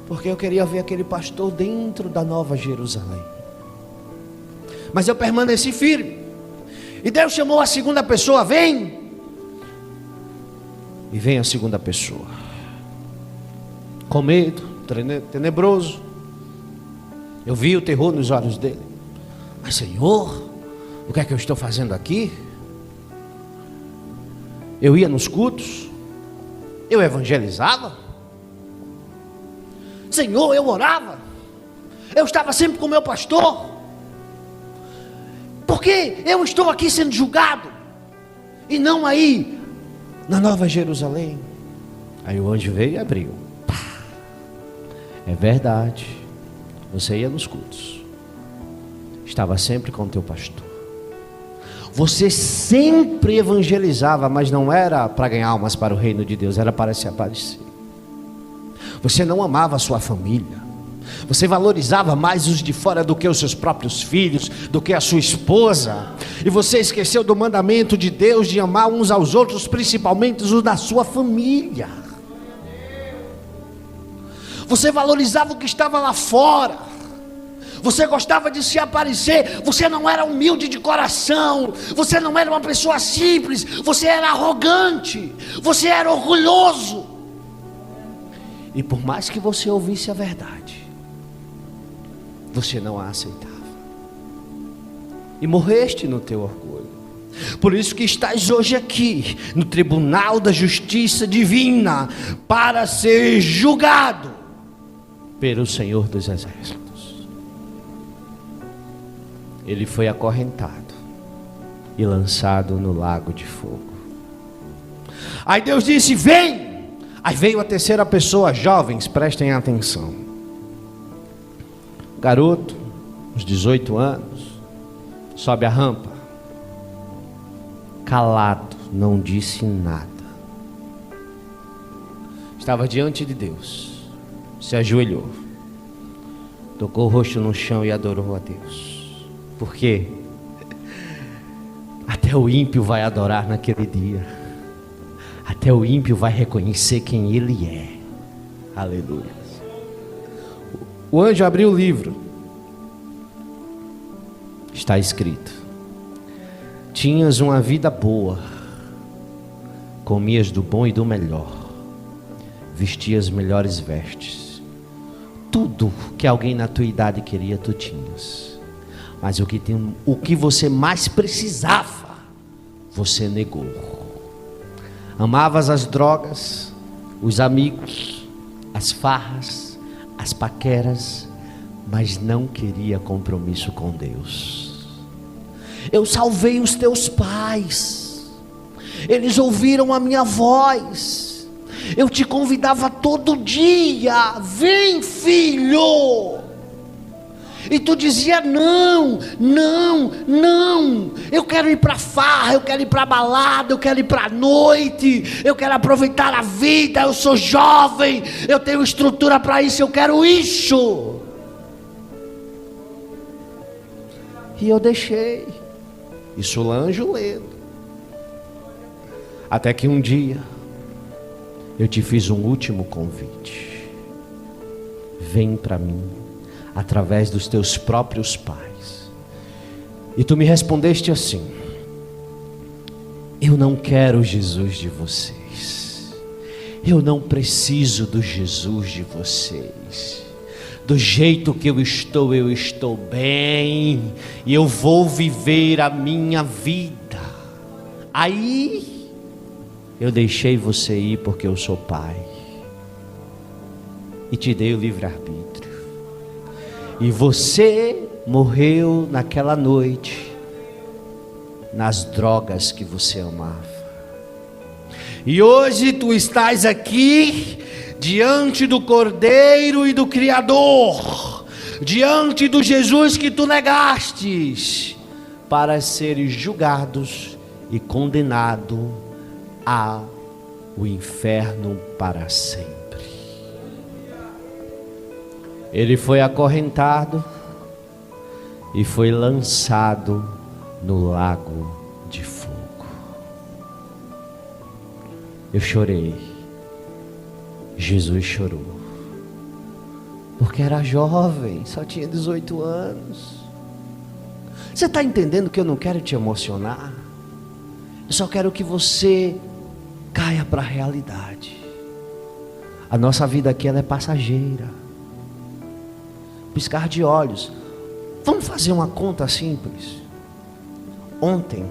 porque eu queria ver aquele pastor dentro da Nova Jerusalém. Mas eu permaneci firme. E Deus chamou a segunda pessoa: vem. E vem a segunda pessoa, com medo, tenebroso. Eu vi o terror nos olhos dele. Mas Senhor, o que é que eu estou fazendo aqui? Eu ia nos cultos, eu evangelizava, Senhor, eu orava, eu estava sempre com o meu pastor. Por que eu estou aqui sendo julgado e não aí na Nova Jerusalém? Aí o anjo veio e abriu. É verdade, você ia nos cultos, estava sempre com o teu pastor, você sempre evangelizava, mas não era para ganhar almas para o reino de Deus, era para se aparecer. Você não amava a sua família, você valorizava mais os de fora do que os seus próprios filhos, do que a sua esposa, e você esqueceu do mandamento de Deus de amar uns aos outros, principalmente os da sua família. Você valorizava o que estava lá fora, você gostava de se aparecer, você não era humilde de coração, você não era uma pessoa simples, você era arrogante, você era orgulhoso. E por mais que você ouvisse a verdade, você não a aceitava, e morreste no teu orgulho. Por isso que estás hoje aqui, no tribunal da justiça divina, para ser julgado pelo Senhor dos Exércitos. Ele foi acorrentado e lançado no lago de fogo. Aí Deus disse: vem. Aí veio a terceira pessoa. Jovens, prestem atenção. Garoto, uns 18 anos, sobe a rampa, calado, não disse nada. Estava diante de Deus, se ajoelhou, tocou o rosto no chão e adorou a Deus. Por quê? Até o ímpio vai adorar naquele dia, até o ímpio vai reconhecer quem ele é. Aleluia. O anjo abriu o livro, está escrito: tinhas uma vida boa, comias do bom e do melhor, vestias melhores vestes, tudo que alguém na tua idade queria tu tinhas. Mas o que você mais precisava, você negou. Amavas as drogas, os amigos, as farras, as paqueras, mas não queria compromisso com Deus. Eu salvei os teus pais, eles ouviram a minha voz, eu te convidava todo dia, vem filho, e tu dizia não, não, não, eu quero ir para a farra, eu quero ir para a balada, eu quero ir para a noite, eu quero aproveitar a vida, eu sou jovem, eu tenho estrutura para isso, eu quero isso. E eu deixei, e Solange lendo, até que um dia, eu te fiz um último convite, vem para mim, através dos teus próprios pais, e tu me respondeste assim: eu não quero o Jesus de vocês, eu não preciso do Jesus de vocês, do jeito que eu estou bem, e eu vou viver a minha vida. Aí eu deixei você ir porque eu sou pai, e te dei o livre-arbítrio, e você morreu naquela noite, nas drogas que você amava, e hoje tu estás aqui, diante do Cordeiro e do Criador, diante do Jesus que tu negastes, para seres julgados e condenado ao inferno para sempre. Ele foi acorrentado e foi lançado no lago de fogo. Eu chorei, Jesus chorou, porque era jovem, só tinha 18 anos. Você está entendendo que eu não quero te emocionar? Eu só quero que você caia para a realidade. A nossa vida aqui, ela é passageira. Piscar de olhos. Vamos fazer uma conta simples. Ontem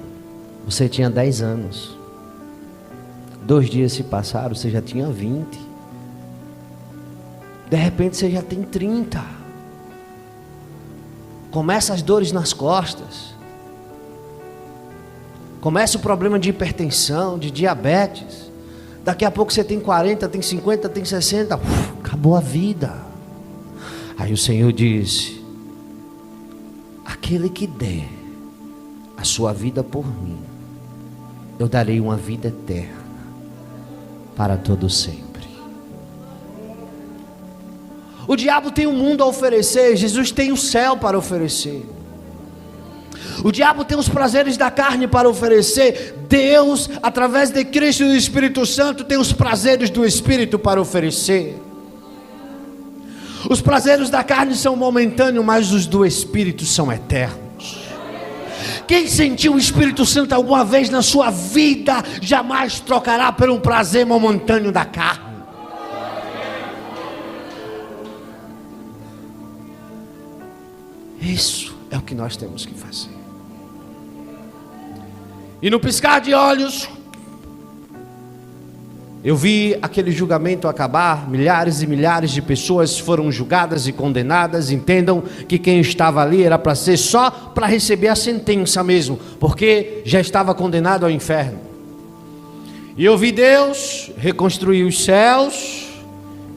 você tinha 10 anos, 2 dias se passaram, você já tinha 20. De repente você já tem 30. Começa as dores nas costas, começa o problema de hipertensão, de diabetes. Daqui a pouco você tem 40, tem 50, tem 60. Acabou a vida. Aí o Senhor diz: aquele que der a sua vida por mim, eu darei uma vida eterna para todo sempre. O diabo tem o mundo a oferecer, Jesus tem o céu para oferecer. O diabo tem os prazeres da carne para oferecer. Deus, através de Cristo e do Espírito Santo, tem os prazeres do Espírito para oferecer. Os prazeres da carne são momentâneos, mas os do Espírito são eternos. Quem sentiu o Espírito Santo alguma vez na sua vida, jamais trocará por um prazer momentâneo da carne. Isso é o que nós temos que fazer. E no piscar de olhos, eu vi aquele julgamento acabar. Milhares e milhares de pessoas foram julgadas e condenadas. Entendam que quem estava ali era para ser só para receber a sentença mesmo, porque já estava condenado ao inferno. E eu vi Deus reconstruir os céus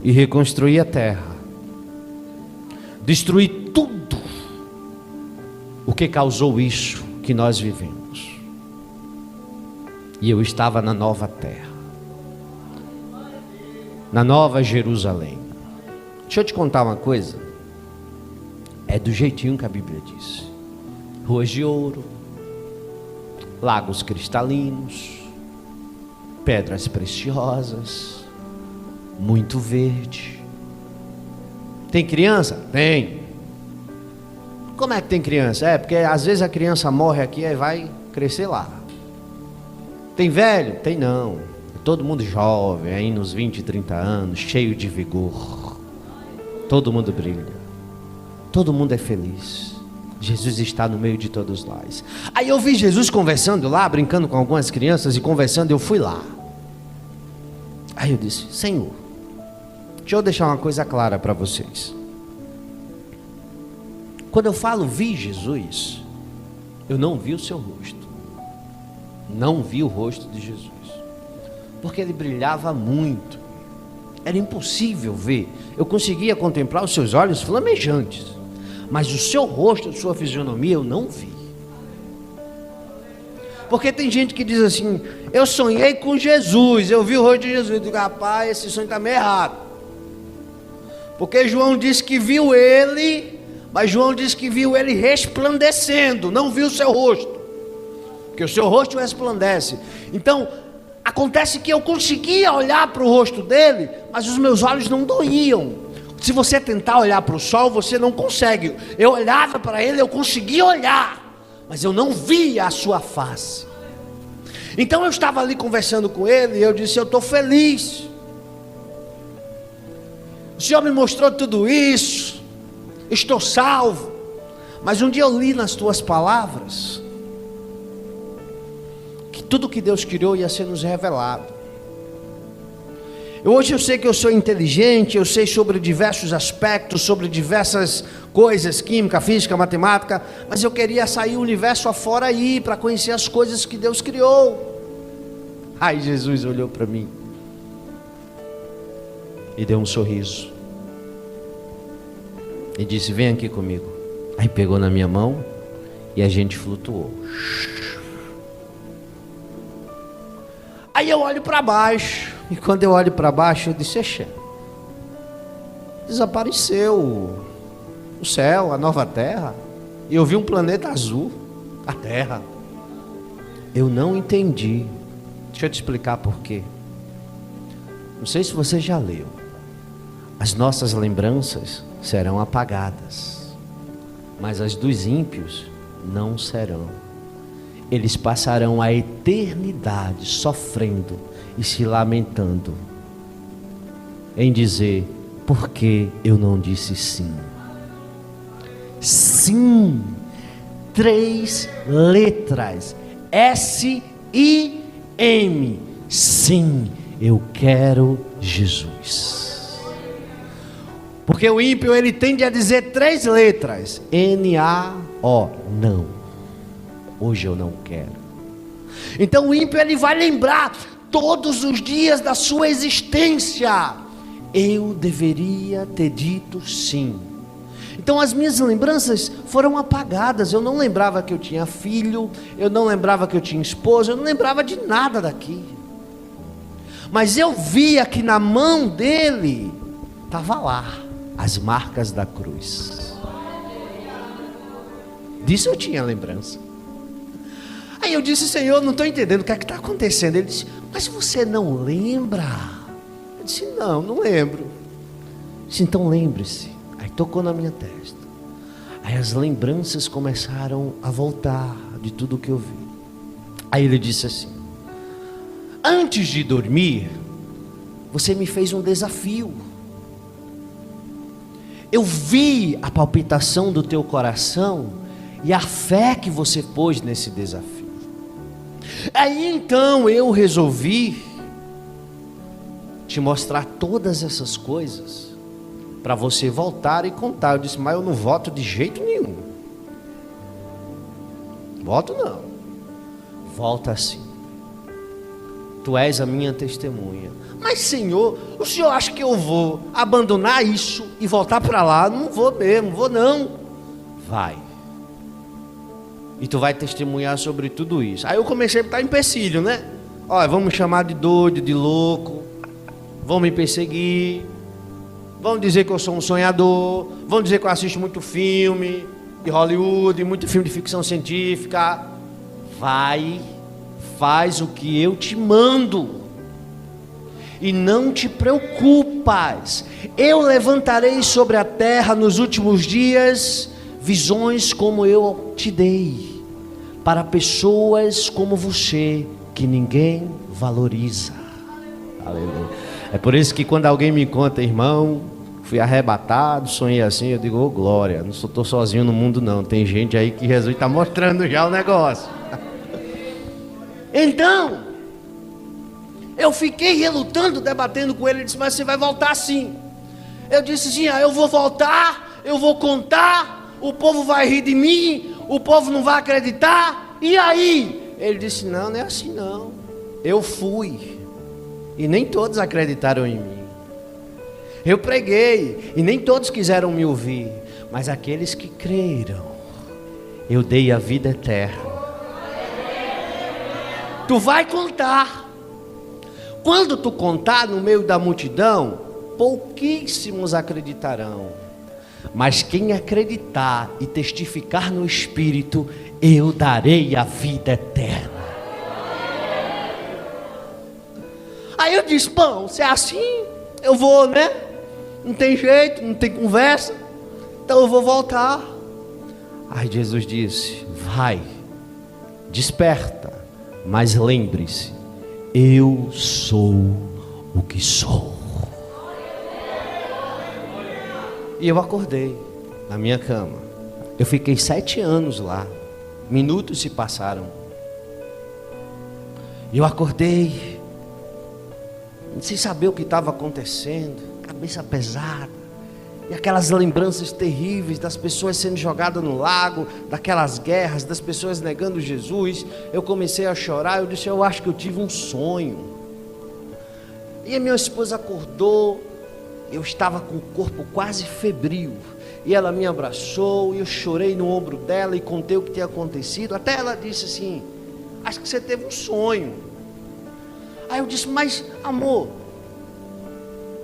e reconstruir a terra, destruir tudo o que causou isso que nós vivemos. E eu estava na nova terra, na nova Jerusalém. Deixa eu te contar uma coisa. É do jeitinho que a Bíblia diz: ruas de ouro, lagos cristalinos, pedras preciosas, muito verde. Tem criança? Tem. Como é que tem criança? É porque às vezes a criança morre aqui e vai crescer lá. Tem velho? Tem não. Todo mundo jovem, aí nos 20, 30 anos, cheio de vigor. Todo mundo brilha. Todo mundo é feliz. Jesus está no meio de todos nós. Aí eu vi Jesus conversando lá, brincando com algumas crianças e conversando, eu fui lá. Aí eu disse: Senhor, deixa eu deixar uma coisa clara para vocês. Quando eu falo vi Jesus, eu não vi o seu rosto. Não vi o rosto de Jesus, porque ele brilhava muito. Era impossível ver. Eu conseguia contemplar os seus olhos flamejantes, mas o seu rosto, a sua fisionomia, eu não vi. Porque tem gente que diz assim: eu sonhei com Jesus, eu vi o rosto de Jesus. Eu digo: rapaz, esse sonho está meio errado. Porque João disse que viu ele, mas João disse que viu ele resplandecendo, não viu o seu rosto, porque o seu rosto resplandece. Então, acontece que eu conseguia olhar para o rosto dele, mas os meus olhos não doíam. Se você tentar olhar para o sol, você não consegue. Eu olhava para ele, eu conseguia olhar, mas eu não via a sua face. Então eu estava ali conversando com ele, e eu disse: eu estou feliz. O Senhor me mostrou tudo isso, estou salvo. Mas um dia eu li nas tuas palavras que tudo que Deus criou ia ser nos revelado. Hoje eu sei que eu sou inteligente, eu sei sobre diversos aspectos, sobre diversas coisas, química, física, matemática, mas eu queria sair o universo afora aí, para conhecer as coisas que Deus criou. Aí Jesus olhou para mim e deu um sorriso e disse: vem aqui comigo. Aí pegou na minha mão e a gente flutuou. Aí eu olho para baixo, e quando eu olho para baixo eu disse: Exa, desapareceu o céu, a nova terra, e eu vi um planeta azul, a terra. Eu não entendi. Deixa eu te explicar por quê. Não sei se você já leu. As nossas lembranças serão apagadas, mas as dos ímpios não serão. Eles passarão a eternidade sofrendo e se lamentando, em dizer: por que eu não disse sim? Sim, 3 letras, S-I-M, sim, eu quero Jesus. Porque o ímpio, ele tende a dizer 3 letras, N-A-O, não, hoje eu não quero. Então o ímpio, ele vai lembrar todos os dias da sua existência: eu deveria ter dito sim. Então as minhas lembranças foram apagadas. Eu não lembrava que eu tinha filho, eu não lembrava que eu tinha esposa, eu não lembrava de nada daqui. Mas eu via que na mão dele estava lá as marcas da cruz. Disso eu tinha lembrança. Aí eu disse: Senhor, não estou entendendo o que é que está acontecendo. Ele disse: mas você não lembra? Eu disse: não lembro. Ele disse: então lembre-se. Aí tocou na minha testa. Aí as lembranças começaram a voltar de tudo que eu vi. Aí ele disse assim: antes de dormir, você me fez um desafio. Eu vi a palpitação do teu coração e a fé que você pôs nesse desafio. Aí então eu resolvi te mostrar todas essas coisas, para você voltar e contar. Eu disse: mas eu não voto de jeito nenhum. Voto não. Volta sim. Tu és a minha testemunha. Mas Senhor, o Senhor acha que eu vou abandonar isso e voltar para lá? Não vou mesmo, vou não. Vai. E tu vai testemunhar sobre tudo isso. Aí eu comecei a botar empecilho, né? Olha, vão me chamar de doido, de louco, vão me perseguir, vão dizer que eu sou um sonhador, vão dizer que eu assisto muito filme de Hollywood, muito filme de ficção científica. Vai, faz o que eu te mando e não te preocupas. Eu levantarei sobre a terra nos últimos dias visões como eu te dei, para pessoas como você, que ninguém valoriza. Aleluia. É por isso que quando alguém me conta: irmão, fui arrebatado, sonhei assim, eu digo: ô glória, não estou sozinho no mundo não, tem gente aí que Jesus está mostrando já o negócio. Então, Eu fiquei relutando, debatendo com ele. Ele disse: mas você vai voltar sim. Eu disse: sim, eu vou voltar, eu vou contar, o povo vai rir de mim, o povo não vai acreditar, e aí? Ele disse: não, não é assim não. Eu fui, e nem todos acreditaram em mim. Eu preguei, e nem todos quiseram me ouvir, mas aqueles que creram, eu dei a vida eterna. Tu vai contar. Quando tu contar no meio da multidão, pouquíssimos acreditarão. Mas quem acreditar e testificar no Espírito, eu darei a vida eterna. Aí eu disse: bom, se é assim, eu vou, né? Não tem jeito, não tem conversa, então eu vou voltar. Aí Jesus disse: vai, desperta, mas lembre-se, eu sou o que sou. E eu acordei na minha cama. Eu fiquei 7 anos lá. Minutos se passaram. E eu acordei, sem saber o que estava acontecendo, cabeça pesada, e aquelas lembranças terríveis das pessoas sendo jogadas no lago, daquelas guerras, das pessoas negando Jesus. Eu comecei a chorar. Eu disse: eu acho que eu tive um sonho. E a minha esposa acordou. Eu estava com o corpo quase febril, e ela me abraçou, e eu chorei no ombro dela e contei o que tinha acontecido. Até ela disse assim: acho que você teve um sonho. Aí eu disse: mas amor,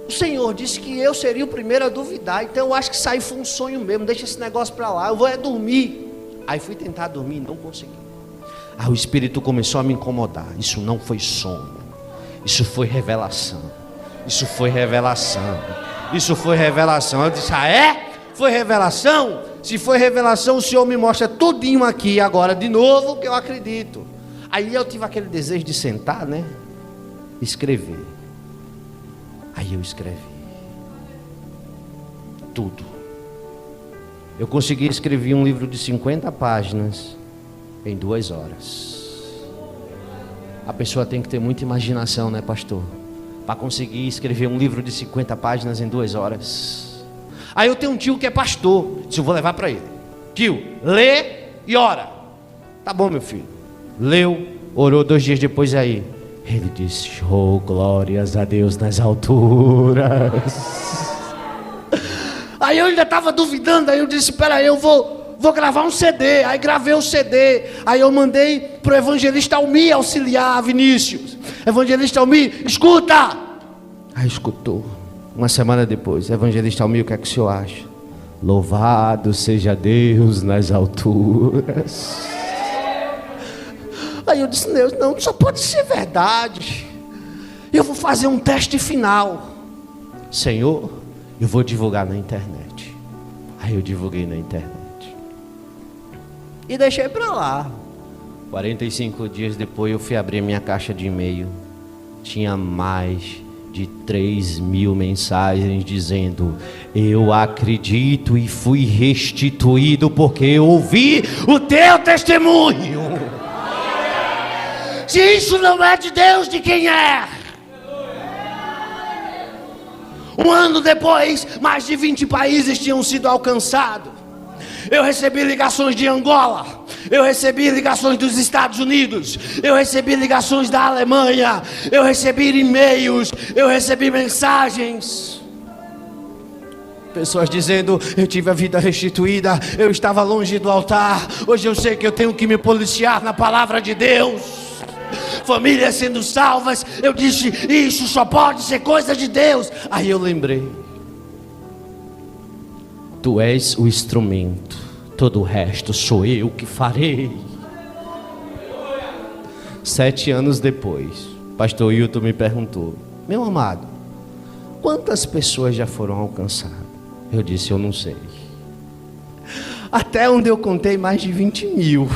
o Senhor disse que eu seria o primeiro a duvidar, então eu acho que isso aí foi um sonho mesmo, deixa esse negócio para lá, eu vou dormir. Aí fui tentar dormir e não consegui. Aí o Espírito começou a me incomodar. Isso não foi sonho, isso foi revelação. Isso foi revelação. Isso foi revelação. Eu disse: ah, é? Foi revelação? Se foi revelação, o Senhor me mostra tudinho aqui agora de novo, que eu acredito. Aí eu tive aquele desejo de sentar, né? Escrever. Aí eu escrevi tudo. Eu consegui escrever um livro de 50 páginas em 2 horas. A pessoa tem que ter muita imaginação, né, pastor? Para conseguir escrever um livro de 50 páginas em 2 horas. Aí eu tenho um tio que é pastor. Disse: eu vou levar para ele. Tio, lê e ora. Tá bom, meu filho. Leu, orou. 2 dias depois aí, ele disse: oh, glórias a Deus nas alturas. Aí eu ainda estava duvidando. Aí eu disse: espera aí, eu vou gravar um CD. Aí gravei o CD. Aí eu mandei para o evangelista Almi auxiliar Vinícius. Evangelista Almi, escuta. Aí escutou. Uma semana depois: evangelista Almi, o que é que o senhor acha? Louvado seja Deus nas alturas. Aí eu disse: Deus, não, só pode ser verdade. Eu vou fazer um teste final. Senhor, eu vou divulgar na internet. Aí eu divulguei na internet e deixei para lá. 45 dias depois eu fui abrir a minha caixa de e-mail. Tinha mais de 3.000 mensagens dizendo: eu acredito e fui restituído porque eu ouvi o teu testemunho. Se isso não é de Deus, de quem é? 1 ano depois, mais de 20 países tinham sido alcançados. Eu recebi ligações de Angola, eu recebi ligações dos Estados Unidos, eu recebi ligações da Alemanha, eu recebi e-mails, eu recebi mensagens. Pessoas dizendo: eu tive a vida restituída, eu estava longe do altar, hoje eu sei que eu tenho que me policiar na palavra de Deus. Famílias sendo salvas. Eu disse: isso só pode ser coisa de Deus. Aí eu lembrei: tu és o instrumento, todo o resto sou eu que farei. 7 anos depois, pastor Hilton me perguntou: meu amado, quantas pessoas já foram alcançadas? Eu disse: eu não sei. Até onde eu contei, mais de 20.000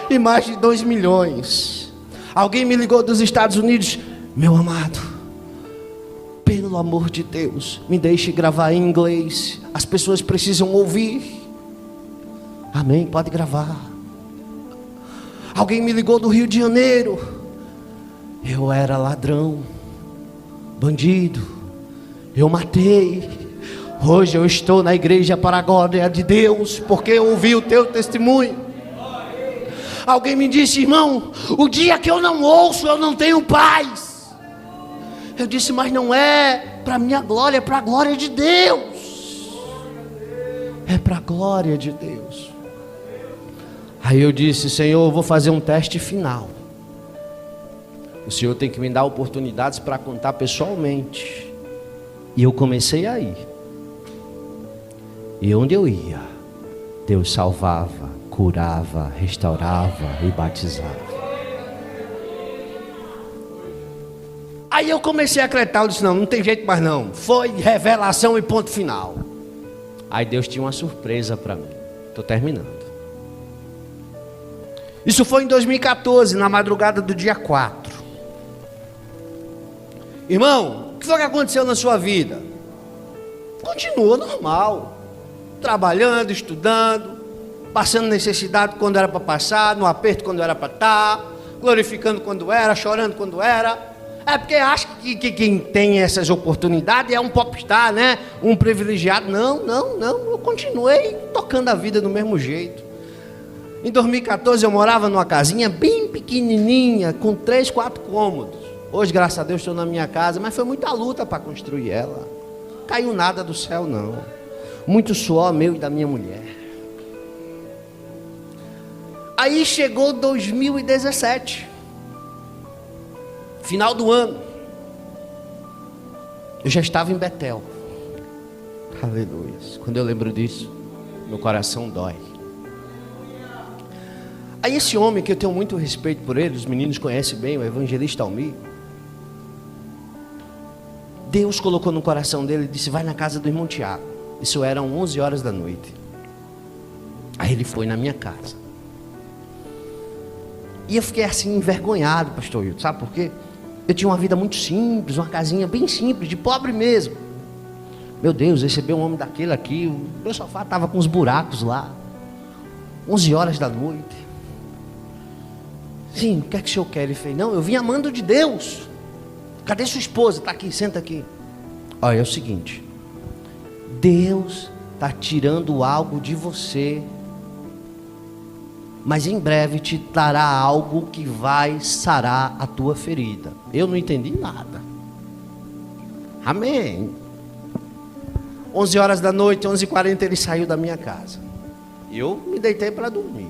e mais de 2 milhões. Alguém me ligou dos Estados Unidos: meu amado, pelo amor de Deus, me deixe gravar em inglês, as pessoas precisam ouvir. Amém, pode gravar. Alguém me ligou do Rio de Janeiro: Eu era ladrão, bandido, eu matei. Hoje eu estou na igreja para a glória de Deus, porque eu ouvi o teu testemunho. Alguém me disse: irmão, o dia que eu não ouço, eu não tenho paz. Eu disse: mas não é para a minha glória, é para a glória de Deus. É para a glória de Deus. Aí eu disse: Senhor, eu vou fazer um teste final. O Senhor tem que me dar oportunidades para contar pessoalmente. E eu comecei a ir. E onde eu ia, Deus salvava, curava, restaurava e batizava. Aí eu comecei a acreditar. Eu disse: não tem jeito mais não. Foi revelação e ponto final. Aí Deus tinha uma surpresa para mim. Estou terminando. Isso foi em 2014, na madrugada do dia 4. Irmão, o que foi que aconteceu na sua vida? Continuou normal. Trabalhando, estudando, passando necessidade quando era para passar, no aperto quando era para estar, glorificando quando era, chorando quando era. É porque acha que quem tem essas oportunidades é um popstar, né? Um privilegiado. Não. Eu continuei tocando a vida do mesmo jeito. Em 2014 eu morava numa casinha bem pequenininha, com 3, 4 cômodos. Hoje, graças a Deus, estou na minha casa, mas foi muita luta para construir ela. Caiu nada do céu, não. Muito suor meu e da minha mulher. Aí chegou 2017, final do ano. Eu já estava em Betel. Aleluia. Quando eu lembro disso, meu coração dói. Aí esse homem, que eu tenho muito respeito por ele, os meninos conhecem bem, o evangelista Almir, Deus colocou no coração dele e disse: vai na casa do irmão Tiago. Isso eram 11 horas da noite. Aí ele foi na minha casa. E eu fiquei assim envergonhado, pastor Hilton. Sabe por quê? Eu tinha uma vida muito simples, uma casinha bem simples, de pobre mesmo. Meu Deus, receber um homem daquele aqui. O meu sofá estava com uns buracos lá. 11 horas da noite. Sim, o que é que o senhor quer? Ele fez: não, eu vim amando de Deus. Cadê sua esposa? Está aqui, senta aqui. Olha, é o seguinte: Deus está tirando algo de você, mas em breve te dará algo que vai sarar a tua ferida. Eu não entendi nada. Amém. 11 horas da noite, 11h40, ele saiu da minha casa. Eu me deitei para dormir.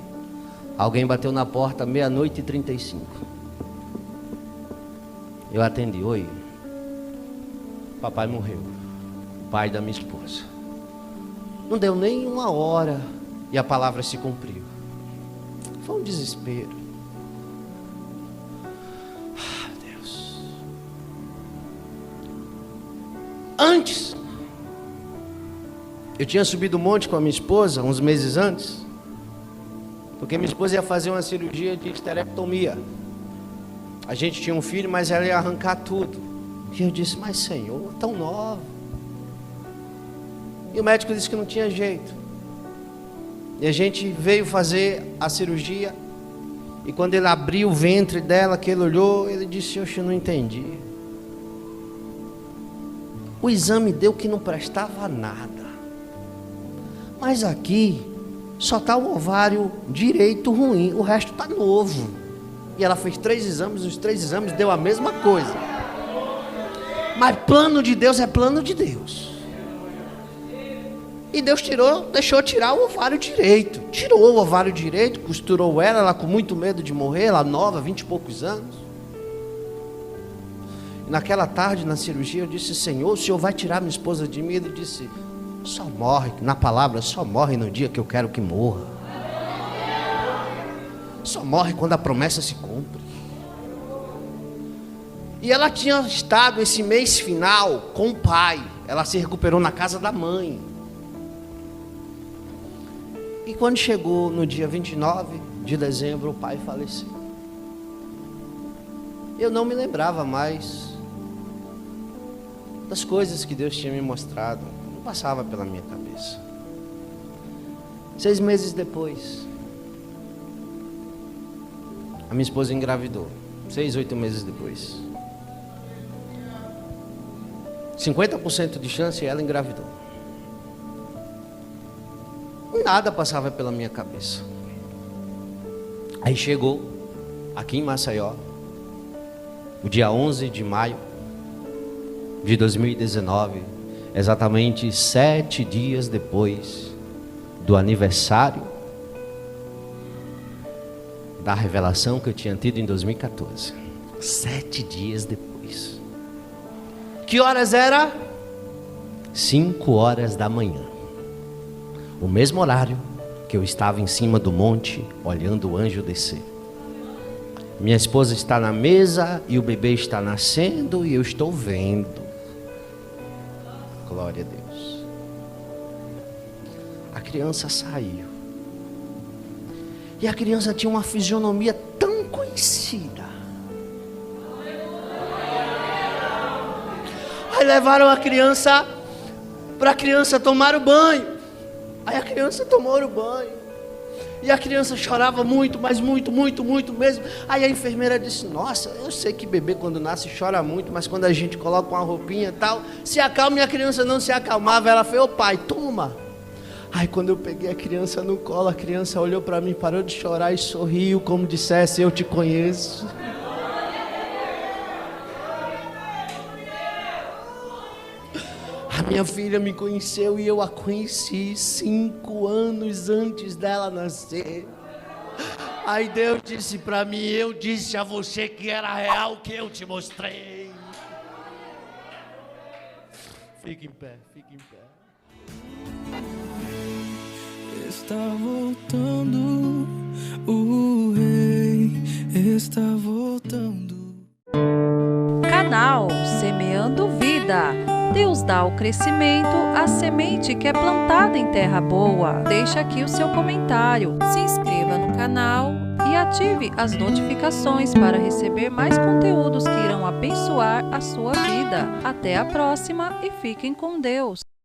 Alguém bateu na porta, 00:35. Eu atendi: oi. Papai morreu, o pai da minha esposa. Não deu nem 1 hora e a palavra se cumpriu. Foi um desespero. Ah, Deus. Antes, eu tinha subido o monte com a minha esposa, uns meses antes, porque minha esposa ia fazer uma cirurgia de esterectomia. A gente tinha um filho, mas ela ia arrancar tudo. E eu disse: mas Senhor, tão nova. E o médico disse que não tinha jeito. E a gente veio fazer a cirurgia. E quando ele abriu o ventre dela, que ele olhou, ele disse: oxe, eu não entendi. O exame deu que não prestava nada. Mas aqui só está o ovário direito ruim, o resto está novo. E ela fez 3 exames, os 3 exames deu a mesma coisa. Mas plano de Deus é plano de Deus. E Deus deixou tirar o ovário direito. Tirou o ovário direito, costurou ela com muito medo de morrer, ela nova, 20 e poucos anos. E naquela tarde, na cirurgia, eu disse: Senhor, o Senhor vai tirar minha esposa de mim? Ele disse: só morre, na palavra, só morre no dia que eu quero que morra. Só morre quando a promessa se cumpre. E ela tinha estado esse mês final com o pai. Ela se recuperou na casa da mãe. E quando chegou no dia 29 de dezembro, o pai faleceu. Eu não me lembrava mais das coisas que Deus tinha me mostrado. Não passava pela minha cabeça. 6 meses depois, a minha esposa engravidou. 6, 8 meses depois. 50% de chance e ela engravidou. Nada passava pela minha cabeça. Aí chegou aqui em Maceió, o dia 11 de maio de 2019, exatamente 7 dias depois do aniversário da revelação que eu tinha tido em 2014. 7 dias depois. Que horas era? 5 horas da manhã. O mesmo horário que eu estava em cima do monte, olhando o anjo descer. Minha esposa está na mesa e o bebê está nascendo e eu estou vendo. Glória a Deus. A criança saiu. E a criança tinha uma fisionomia tão conhecida. Aí levaram a criança para a criança tomar o banho. Aí a criança tomou o banho. E a criança chorava muito, mas muito mesmo. Aí a enfermeira disse: nossa, eu sei que bebê quando nasce chora muito, mas quando a gente coloca uma roupinha e tal, se acalma. E a criança não se acalmava. Ela falou: ô pai, toma. Aí quando eu peguei a criança no colo, a criança olhou para mim, parou de chorar e sorriu, como dissesse: eu te conheço. A minha filha me conheceu e eu a conheci 5 anos antes dela nascer. Aí Deus disse para mim: eu disse a você que era real o que eu te mostrei. Fique em pé, fique em pé. Está voltando, o rei está voltando. Canal Semeando Vida. Deus dá o crescimento à semente que é plantada em terra boa. Deixa aqui o seu comentário, se inscreva no canal e ative as notificações para receber mais conteúdos que irão abençoar a sua vida. Até a próxima e fiquem com Deus.